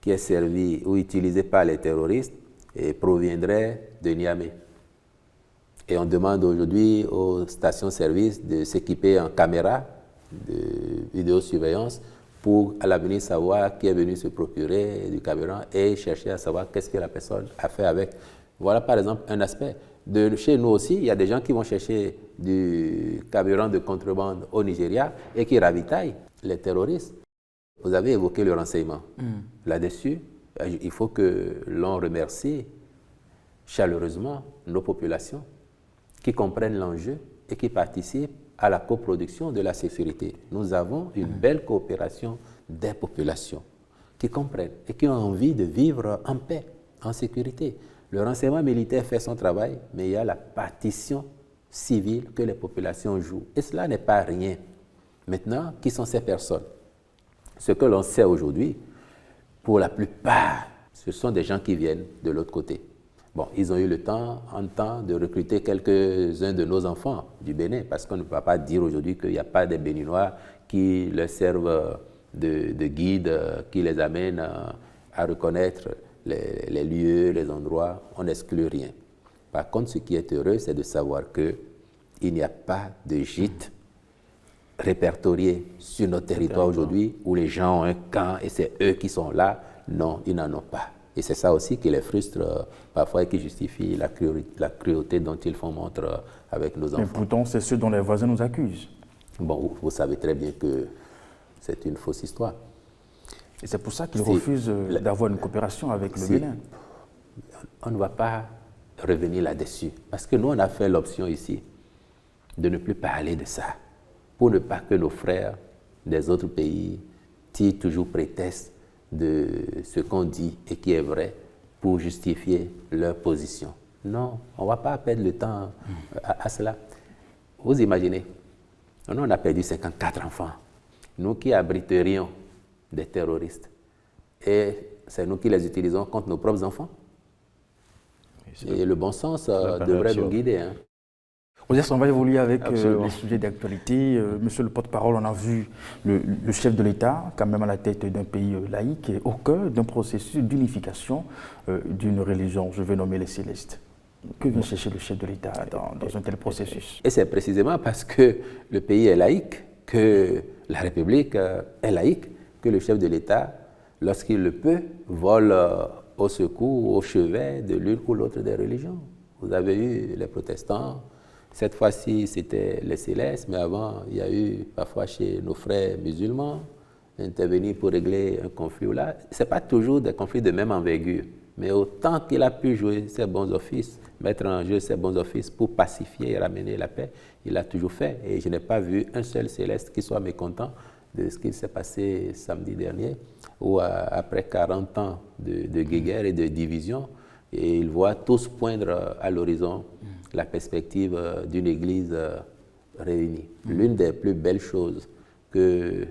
C: qui est servi ou utilisé par les terroristes proviendrait de Niamey. Et on demande aujourd'hui aux stations-service de s'équiper en caméra de vidéosurveillance pour à l'avenir savoir qui est venu se procurer du carburant et chercher à savoir qu'est-ce que la personne a fait avec. Voilà par exemple un aspect. De chez nous aussi, il y a des gens qui vont chercher du carburant de contrebande au Nigeria et qui ravitaillent les terroristes. Vous avez évoqué le renseignement. Là-dessus, il faut que l'on remercie chaleureusement nos populations qui comprennent l'enjeu et qui participent à la coproduction de la sécurité. Nous avons une belle coopération des populations qui comprennent et qui ont envie de vivre en paix, en sécurité. Le renseignement militaire fait son travail, mais il y a la partition civile que les populations jouent. Et cela n'est pas rien. Maintenant, qui sont ces personnes? Ce que l'on sait aujourd'hui, pour la plupart, ce sont des gens qui viennent de l'autre côté. Bon, ils ont eu le temps, en temps, de recruter quelques-uns de nos enfants du Bénin, parce qu'on ne peut pas dire aujourd'hui qu'il n'y a pas des Béninois qui leur servent de guides, qui les amènent à reconnaître les lieux, les endroits. On n'exclut rien. Par contre, ce qui est heureux, c'est de savoir qu'il n'y a pas de gîte répertorié sur notre territoire aujourd'hui où les gens ont un camp et c'est eux qui sont là. Non, ils n'en ont pas. Et c'est ça aussi qui les frustre parfois et qui justifie la cruauté dont ils font montre avec nos enfants.
B: Mais pourtant, c'est ce dont les voisins nous accusent.
C: Bon, vous savez très bien que c'est une fausse histoire.
B: Et c'est pour ça qu'ils refusent d'avoir une coopération avec le Bénin.
C: On ne va pas revenir là-dessus. Parce que nous, on a fait l'option ici de ne plus parler de ça. Pour ne pas que nos frères des autres pays tirent toujours prétexte de ce qu'on dit et qui est vrai pour justifier leur position. Non, on ne va pas perdre le temps à cela. Vous imaginez, nous, on a perdu 54 enfants. Nous qui abriterions des terroristes. Et c'est nous qui les utilisons contre nos propres enfants. Et le bon sens devrait nous guider. Hein.
B: On va évoluer avec les sujets d'actualité. Monsieur le porte-parole, on a vu le chef de l'État, quand même à la tête d'un pays laïque, et au cœur d'un processus d'unification d'une religion, je vais nommer les Célestes. Que vient chercher le chef de l'État dans un tel processus?
C: Et c'est précisément parce que le pays est laïque, que la République est laïque, que le chef de l'État, lorsqu'il le peut, vole au secours, au chevet de l'une ou l'autre des religions. Vous avez eu les protestants. Cette fois-ci, c'était les Célestes, mais avant, il y a eu parfois chez nos frères musulmans intervenir pour régler un conflit là. Ce n'est pas toujours des conflits de même envergure, mais autant qu'il a pu jouer ses bons offices, mettre en jeu ses bons offices pour pacifier et ramener la paix, il l'a toujours fait. Et je n'ai pas vu un seul Céleste qui soit mécontent de ce qui s'est passé samedi dernier, où après 40 ans de guerre et de division, et ils voient tous poindre à l'horizon la perspective d'une Église réunie. L'une des plus belles choses que,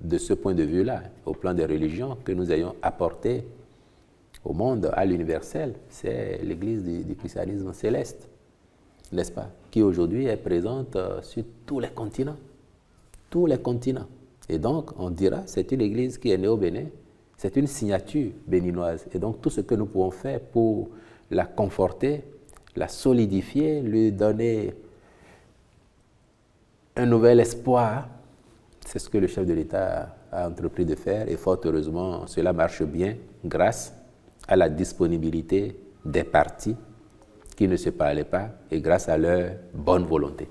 C: de ce point de vue-là, au plan des religions, que nous ayons apporté au monde, à l'universel, c'est l'Église du christianisme céleste, n'est-ce pas, qui aujourd'hui est présente sur tous les continents. Tous les continents. Et donc, on dira, c'est une Église qui est née au Bénin, c'est une signature béninoise. Et donc, tout ce que nous pouvons faire pour la conforter, la solidifier, lui donner un nouvel espoir, c'est ce que le chef de l'État a entrepris de faire. Et fort heureusement, cela marche bien grâce à la disponibilité des partis qui ne se parlaient pas et grâce à leur bonne volonté.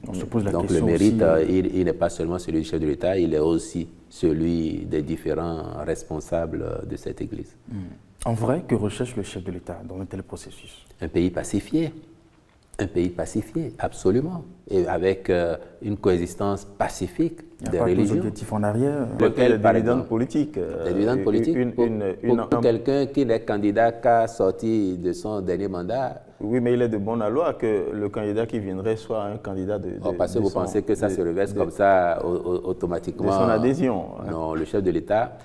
B: On se pose la
C: Donc
B: question
C: le mérite,
B: aussi,
C: il n'est pas seulement celui du chef de l'État, il est aussi celui des différents responsables de cette Église.
B: En vrai, que recherche le chef de l'État dans un tel processus?
C: Un pays pacifié, absolument, et avec une coexistence pacifique des religions. Il n'y a pas
B: d'objectif en arrière.
A: Des dividendes politiques.
C: Des dividendes politiques pour quelqu'un qui n'est candidat qu'à sortir de son dernier mandat.
A: Oui, mais il est de bonne loi que le candidat qui viendrait soit un candidat de
C: parce que vous pensez que ça se reverse comme ça automatiquement.
A: De son adhésion.
C: Non, le chef de l'État,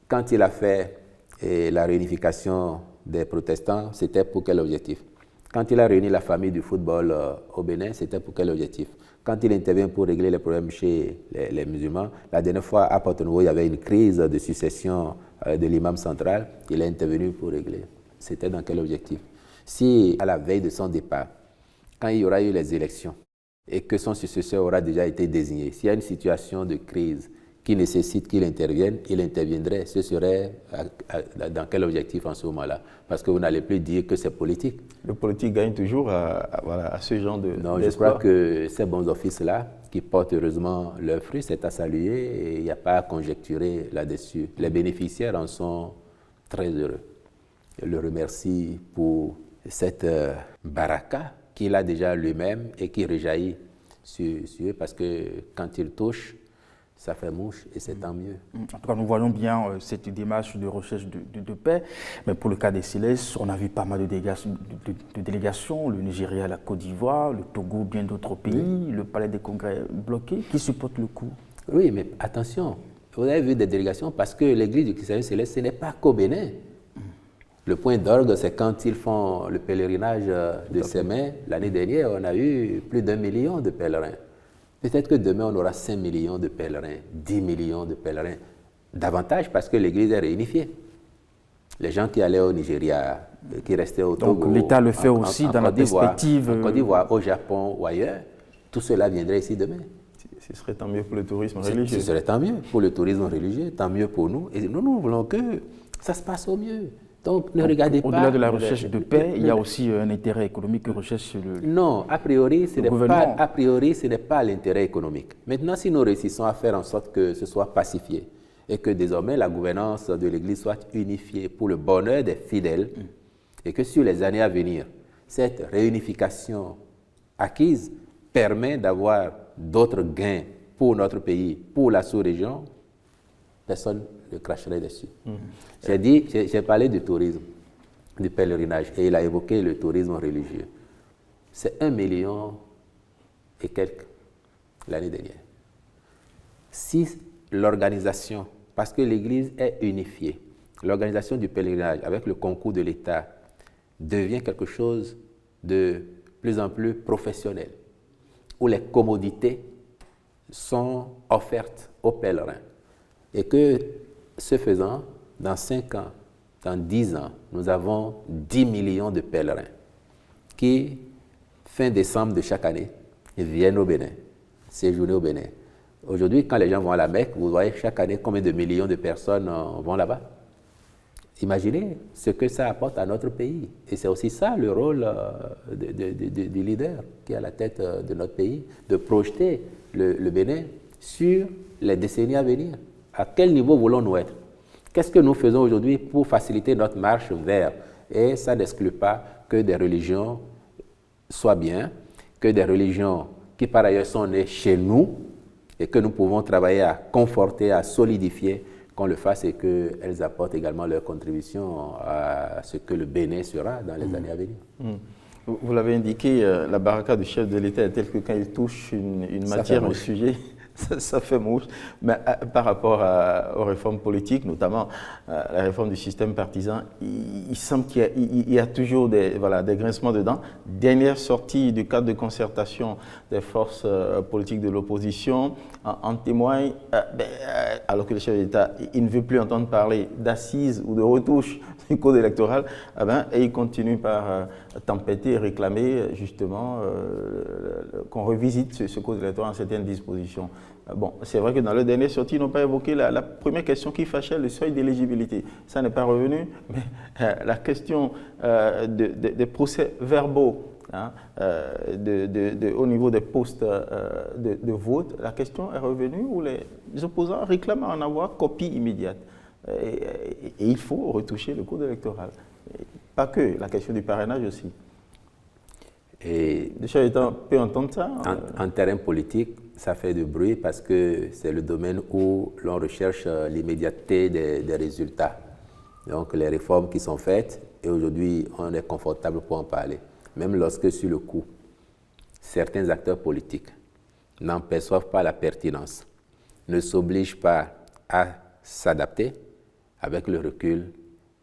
C: quand il a fait la réunification des protestants, c'était pour quel objectif? Quand il a réuni la famille du football au Bénin, c'était pour quel objectif? Quand il intervient pour régler les problèmes chez les musulmans, la dernière fois à Porto-Novo, il y avait une crise de succession de l'imam central, il est intervenu pour régler. C'était dans quel objectif? Si à la veille de son départ, quand il y aura eu les élections et que son successeur aura déjà été désigné, s'il y a une situation de crise qui nécessite qu'il intervienne, il interviendrait. Ce serait dans quel objectif en ce moment-là? Parce que vous n'allez plus dire que c'est politique.
A: Le politique gagne toujours à ce genre de...
C: Non, je crois que ces bons offices-là, qui portent heureusement leurs fruits, c'est à saluer et il n'y a pas à conjecturer là-dessus. Les bénéficiaires en sont très heureux. Je le remercie pour cette baraka qu'il a déjà lui-même et qui rejaillit sur eux, parce que quand ils touchent, ça fait mouche et c'est tant mieux.
B: En tout cas, nous voyons bien cette démarche de recherche de paix. Mais pour le cas des Célestes, on a vu pas mal de délégations, le Nigeria, la Côte d'Ivoire, le Togo, bien d'autres pays, le Palais des Congrès bloqué. Qui supporte le coup?
C: Oui, mais attention, vous avez vu des délégations parce que l'église du Christ céleste, ce n'est pas qu'au Bénin. Le point d'orgue, c'est quand ils font le pèlerinage de Sémé. L'année dernière, on a eu plus d'1 million de pèlerins. Peut-être que demain, on aura 5 millions de pèlerins, 10 millions de pèlerins. Davantage parce que l'église est réunifiée. Les gens qui allaient au Nigeria, qui restaient au Togo...
B: Donc l'État le fait aussi dans la perspective...
C: En Côte d'Ivoire, au Japon ou ailleurs, tout cela viendrait ici demain.
A: Ce serait tant mieux pour le tourisme religieux.
C: Ce serait tant mieux pour le tourisme religieux, tant mieux pour nous. Et nous voulons que ça se passe au mieux. Donc, ne regardez pas...
B: Au-delà de la recherche de paix, il y a aussi un intérêt économique que recherche le
C: Non, a priori, ce n'est pas l'intérêt économique. Maintenant, si nous réussissons à faire en sorte que ce soit pacifié et que désormais la gouvernance de l'Église soit unifiée pour le bonheur des fidèles et que sur les années à venir, cette réunification acquise permet d'avoir d'autres gains pour notre pays, pour la sous-région, personne ne cracherait dessus. J'ai parlé du tourisme, du pèlerinage, et il a évoqué le tourisme religieux. C'est 1 million et quelques l'année dernière. Si l'organisation, parce que l'Église est unifiée, l'organisation du pèlerinage avec le concours de l'État devient quelque chose de plus en plus professionnel, où les commodités sont offertes aux pèlerins. Et que, ce faisant, dans 5 ans, dans 10 ans, nous avons 10 millions de pèlerins qui, fin décembre de chaque année, viennent au Bénin, séjourner au Bénin. Aujourd'hui, quand les gens vont à la Mecque, vous voyez chaque année combien de millions de personnes vont là-bas. Imaginez ce que ça apporte à notre pays. Et c'est aussi ça le rôle du leader qui est à la tête de notre pays, de projeter le Bénin sur les décennies à venir. À quel niveau voulons-nous être? Qu'est-ce que nous faisons aujourd'hui pour faciliter notre marche vers? Et ça n'exclut pas que des religions soient bien, que des religions qui par ailleurs sont nées chez nous et que nous pouvons travailler à conforter, à solidifier, qu'on le fasse et qu'elles apportent également leur contribution à ce que le Bénin sera dans les années à venir.
A: Vous l'avez indiqué, la baraka du chef de l'État est telle que quand il touche une matière, un sujet, ça fait mouche. Mais par rapport aux réformes politiques, notamment la réforme du système partisan, il semble qu'il y a toujours des grincements dedans. Dernière sortie du cadre de concertation des forces politiques de l'opposition en témoigne, alors que le chef de l'État il ne veut plus entendre parler d'assises ou de retouches du code électoral, et il continue par tempêter et réclamer justement qu'on revisite ce code électoral en certaines dispositions. Bon, c'est vrai que dans le dernier sortie, ils n'ont pas évoqué la première question qui fâchait, le seuil d'éligibilité. Ça n'est pas revenu, mais la question des procès verbaux au niveau des postes de vote, la question est revenue où les opposants réclament en avoir copie immédiate. Et il faut retoucher le code électoral. Et pas que, la question du parrainage aussi.
C: Et
A: le chef d'État peut entendre ça?
C: En terrain politique, ça fait du bruit parce que c'est le domaine où l'on recherche l'immédiateté des résultats. Donc les réformes qui sont faites, et aujourd'hui on est confortable pour en parler. Même lorsque sur le coup, certains acteurs politiques n'en perçoivent pas la pertinence, ne s'obligent pas à s'adapter, avec le recul,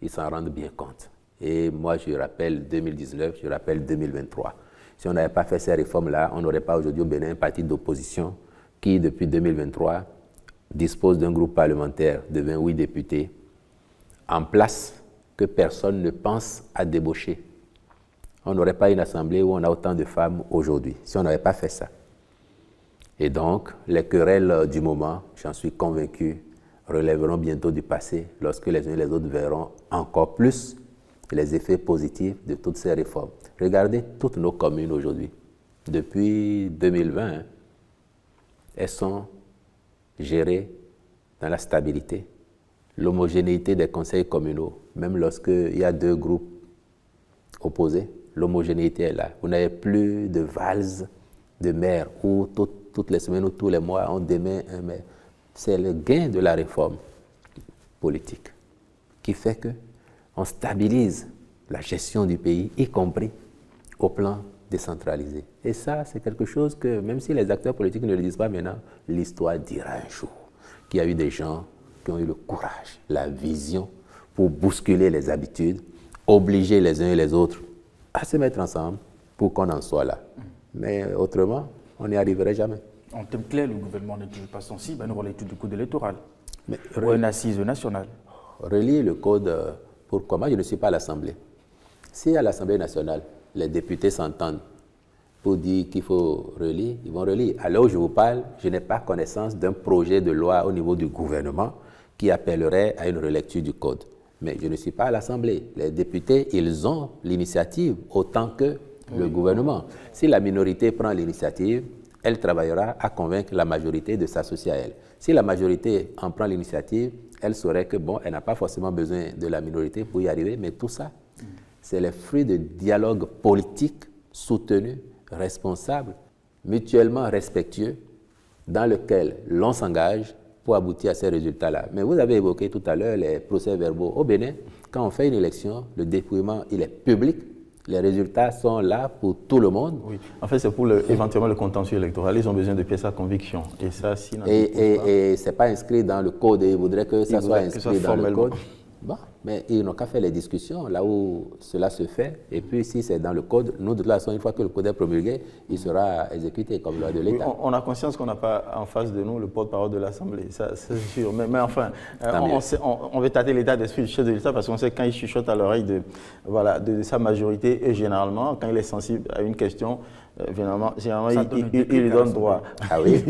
C: ils s'en rendent bien compte. Et moi je rappelle 2019, je rappelle 2023. Si on n'avait pas fait ces réformes-là, on n'aurait pas aujourd'hui au Bénin un parti d'opposition qui, depuis 2023, dispose d'un groupe parlementaire de 28 députés en place que personne ne pense à débaucher. On n'aurait pas une assemblée où on a autant de femmes aujourd'hui, si on n'avait pas fait ça. Et donc, les querelles du moment, j'en suis convaincu, relèveront bientôt du passé lorsque les uns et les autres verront encore plus les effets positifs de toutes ces réformes. Regardez toutes nos communes aujourd'hui. Depuis 2020, elles sont gérées dans la stabilité, l'homogénéité des conseils communaux. Même lorsqu'il y a 2 groupes opposés, l'homogénéité est là. Vous n'avez plus de valses de maire où toutes les semaines ou tous les mois on démet un maire. C'est le gain de la réforme politique qui fait qu'on stabilise la gestion du pays, y compris au plan décentralisé. Et ça, c'est quelque chose que, même si les acteurs politiques ne le disent pas maintenant, l'histoire dira un jour qu'il y a eu des gens qui ont eu le courage, la vision pour bousculer les habitudes, obliger les uns et les autres à se mettre ensemble pour qu'on en soit là. Mais autrement, on n'y arriverait jamais.
B: En termes clairs, le gouvernement n'est toujours pas sensible à une relecture du code électoral
C: Mais
B: ou une assise nationale.
C: Relire le code, pourquoi moi je ne suis pas à l'Assemblée. Si à l'Assemblée nationale, les députés s'entendent pour dire qu'il faut relire, ils vont relire. À l'heure où je vous parle, je n'ai pas connaissance d'un projet de loi au niveau du gouvernement qui appellerait à une relecture du code. Mais je ne suis pas à l'Assemblée. Les députés, ils ont l'initiative autant que le gouvernement. Si la minorité prend l'initiative, elle travaillera à convaincre la majorité de s'associer à elle. Si la majorité en prend l'initiative, elle saurait que, bon, elle n'a pas forcément besoin de la minorité pour y arriver, mais tout ça, c'est le fruit de dialogue politique soutenu, responsable, mutuellement respectueux, dans lequel l'on s'engage pour aboutir à ces résultats-là. Mais vous avez évoqué tout à l'heure les procès-verbaux. Au Bénin, quand on fait une élection, le dépouillement, il est public. Les résultats sont là pour tout le monde.
A: Oui, en fait, c'est pour éventuellement le contentieux électoral. Ils ont besoin de pièces à conviction. Et ça, si
C: et ce n'est pas inscrit dans le code. Et ils voudraient que ça soit inscrit dans le code. Bon, mais ils n'ont qu'à faire les discussions là où cela se fait. Et puis, si c'est dans le code, nous, de toute façon, une fois que le code est promulgué, il sera exécuté comme loi de l'État.
A: Oui, on a conscience qu'on n'a pas en face de nous le porte-parole de l'Assemblée, ça c'est sûr. Mais enfin, on veut tâter l'état d'esprit du chef de l'État parce qu'on sait que quand il chuchote à l'oreille de sa majorité, et généralement, quand il est sensible à une question, généralement il lui donne droit.
C: Ah oui.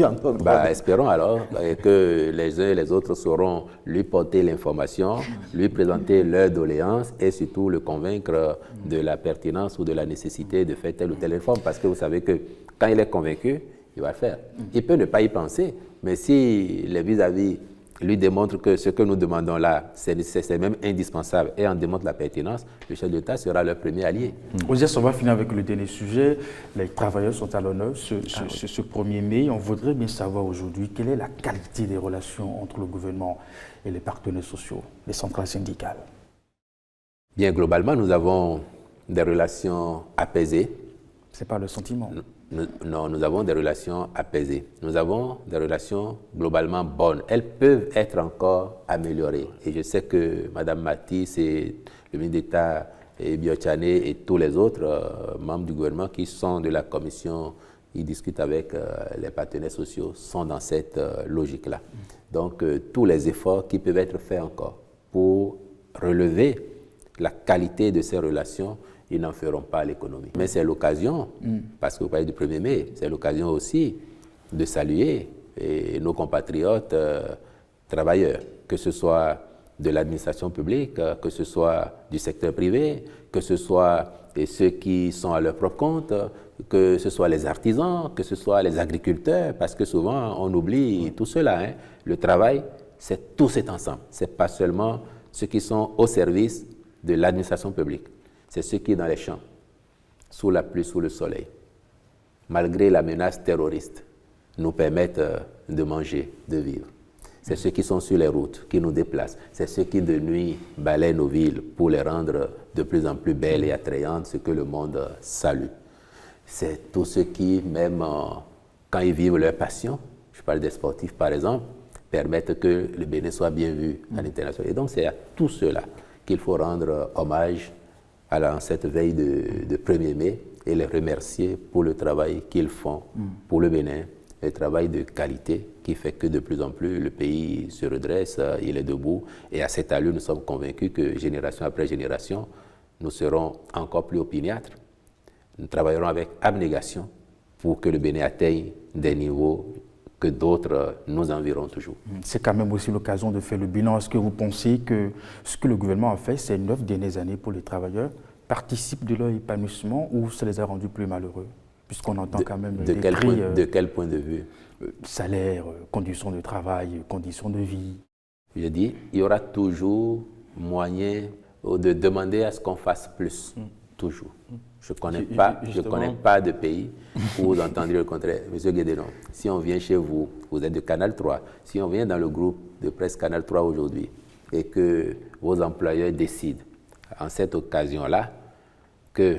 C: Espérons alors que les uns et les autres sauront lui porter l'information, lui présenter leurs doléances et surtout le convaincre de la pertinence ou de la nécessité de faire telle ou telle réforme. Parce que vous savez que quand il est convaincu, il va le faire. Il peut ne pas y penser, mais si les vis-à-vis lui démontrent que ce que nous demandons là, c'est même indispensable et en démontre la pertinence, le chef de l'État sera leur premier allié.
B: Osias, on va finir avec le dernier sujet. Les travailleurs sont à l'honneur ce 1er mai. On voudrait bien savoir aujourd'hui quelle est la qualité des relations entre le gouvernement et les partenaires sociaux, les centrales syndicales.
C: Bien, globalement, nous avons des relations apaisées.
B: Ce n'est pas le sentiment.
C: Non, nous avons des relations apaisées. Nous avons des relations globalement bonnes. Elles peuvent être encore améliorées. Et je sais que Mme Matisse et le ministre d'État et Biochane et tous les autres membres du gouvernement qui sont de la commission, ils discutent avec les partenaires sociaux, sont dans cette logique-là. Donc, tous les efforts qui peuvent être faits encore pour relever la qualité de ces relations, ils n'en feront pas l'économie. Mais c'est l'occasion, parce que vous parlez du 1er mai, c'est l'occasion aussi de saluer nos compatriotes travailleurs, que ce soit de l'administration publique, que ce soit du secteur privé, que ce soit ceux qui sont à leur propre compte, que ce soit les artisans, que ce soit les agriculteurs, parce que souvent on oublie tout cela. Hein. Le travail, c'est tout cet ensemble. Ce n'est pas seulement ceux qui sont au service de l'administration publique. C'est ceux qui, dans les champs, sous la pluie, sous le soleil, malgré la menace terroriste, nous permettent de manger, de vivre. C'est ceux qui sont sur les routes, qui nous déplacent. C'est ceux qui, de nuit, balayent nos villes pour les rendre de plus en plus belles et attrayantes, ce que le monde salue. C'est tous ceux qui, même quand ils vivent leur passion, je parle des sportifs par exemple, permettent que le Bénin soit bien vu à l'international. Et donc, c'est à tout cela qu'il faut rendre hommage en cette veille de 1er mai et les remercier pour le travail qu'ils font pour le Bénin, un travail de qualité qui fait que de plus en plus le pays se redresse, il est debout et à cette allure nous sommes convaincus que génération après génération nous serons encore plus opiniâtres. Nous travaillerons avec abnégation pour que le Bénin atteigne des niveaux que d'autres nous envieront toujours.
B: C'est quand même aussi l'occasion de faire le bilan. Est-ce que vous pensez que ce que le gouvernement a fait ces 9 dernières années pour les travailleurs participe de leur épanouissement ou ça les a rendus plus malheureux? Puisqu'on entend quand même
C: de quel point de vue?
B: Salaire, conditions de travail, conditions de vie.
C: Je dis, il y aura toujours moyen de demander à ce qu'on fasse plus. toujours. Je ne connais pas de pays où vous entendrez le contraire. Monsieur Guédénon, si on vient chez vous, vous êtes de Canal 3, si on vient dans le groupe de presse Canal 3 aujourd'hui et que vos employeurs décident, en cette occasion-là, que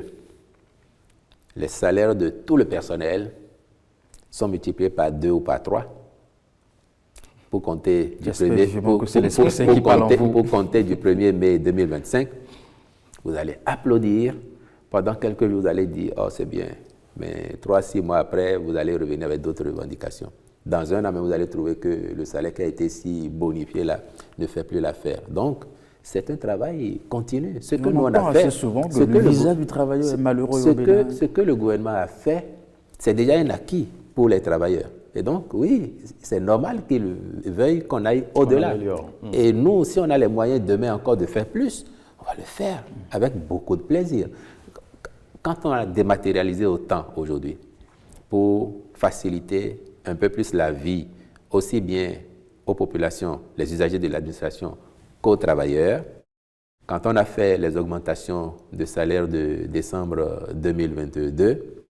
C: les salaires de tout le personnel sont multipliés par 2 ou par 3, pour compter du 1er mai 2025, vous allez applaudir. Pendant quelques jours, vous allez dire « Oh, c'est bien ». Mais 3-6 mois après, vous allez revenir avec d'autres revendications. Dans un an, même, vous allez trouver que le salaire qui a été si bonifié là ne fait plus l'affaire. Donc, c'est un travail continu. Ce que nous on a fait,
B: assez souvent que le visage du travailleur est malheureux au Bénin.
C: Ce que le gouvernement a fait, c'est déjà un acquis pour les travailleurs. Et donc, oui, c'est normal qu'ils veuillent qu'on aille au-delà. Et nous, si on a les moyens demain encore de faire plus, on va le faire avec beaucoup de plaisir. Quand on a dématérialisé autant aujourd'hui pour faciliter un peu plus la vie, aussi bien aux populations, les usagers de l'administration, qu'aux travailleurs, quand on a fait les augmentations de salaire de décembre 2022,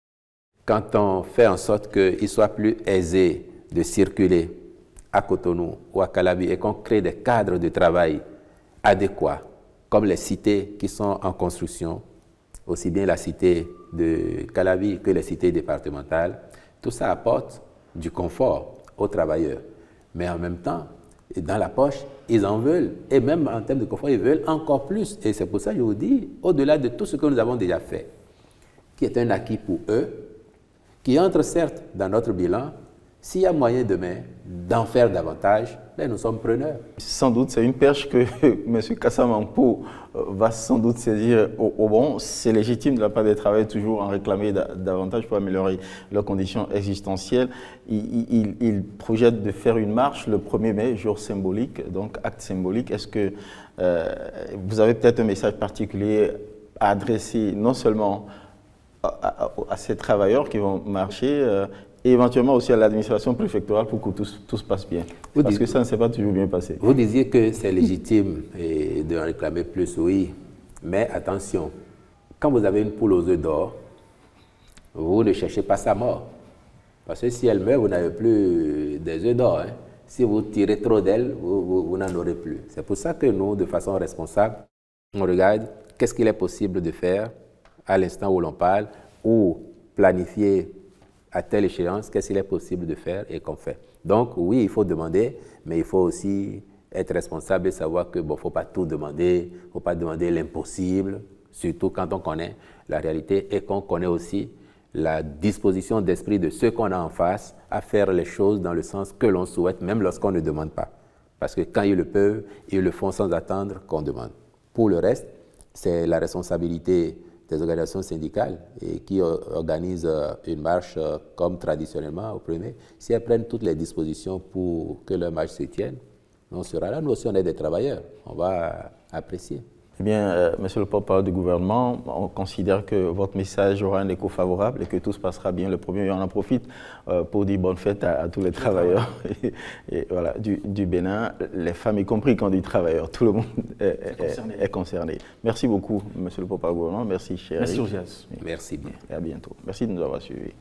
C: quand on fait en sorte qu'il soit plus aisé de circuler à Cotonou ou à Calabi et qu'on crée des cadres de travail adéquats, comme les cités qui sont en construction, aussi bien la cité de Calabi que les cités départementales, tout ça apporte du confort aux travailleurs. Mais en même temps, dans la poche, ils en veulent. Et même en termes de confort, ils veulent encore plus. Et c'est pour ça que je vous dis, au-delà de tout ce que nous avons déjà fait, qui est un acquis pour eux, qui entre certes dans notre bilan, s'il y a moyen demain d'en faire davantage, ben nous sommes preneurs.
A: Sans doute, c'est une perche que M. Kassamampo va sans doute saisir au bon. C'est légitime de la part des travailleurs toujours en réclamer davantage pour améliorer leurs conditions existentielles. Il projette de faire une marche le 1er mai, jour symbolique, donc acte symbolique. Est-ce que vous avez peut-être un message particulier à adresser non seulement à ces travailleurs qui vont marcher, et éventuellement aussi à l'administration préfectorale pour que tout se passe bien. Parce que ça ne s'est pas toujours bien passé.
C: Vous disiez que c'est légitime et de réclamer plus, oui. Mais attention, quand vous avez une poule aux œufs d'or, vous ne cherchez pas sa mort. Parce que si elle meurt, vous n'avez plus des œufs d'or. Hein. Si vous tirez trop d'elle, vous n'en aurez plus. C'est pour ça que nous, de façon responsable, on regarde qu'est-ce qu'il est possible de faire à l'instant où l'on parle, ou planifier à telle échéance, qu'est-ce qu'il est possible de faire et qu'on fait. Donc oui, il faut demander, mais il faut aussi être responsable et savoir que bon, faut pas tout demander, faut pas demander l'impossible, surtout quand on connaît la réalité et qu'on connaît aussi la disposition d'esprit de ceux qu'on a en face à faire les choses dans le sens que l'on souhaite, même lorsqu'on ne demande pas. Parce que quand ils le peuvent, ils le font sans attendre qu'on demande. Pour le reste, c'est la responsabilité des organisations syndicales et qui organisent une marche comme traditionnellement au 1er. Si elles prennent toutes les dispositions pour que leur marche se tienne, on sera là. Nous aussi, on est des travailleurs. On va apprécier.
A: Eh bien, monsieur le porte-parole du gouvernement, on considère que votre message aura un écho favorable et que tout se passera bien le 1er. Et on en profite pour dire bonne fête à tous les travailleurs et voilà, du Bénin, les femmes y compris quand on dit travailleurs. Tout le monde est concerné. Merci beaucoup, monsieur le porte-parole du gouvernement. Merci, cher.
B: Merci, Ozias.
C: Merci bien.
A: Et à bientôt. Merci de nous avoir suivis.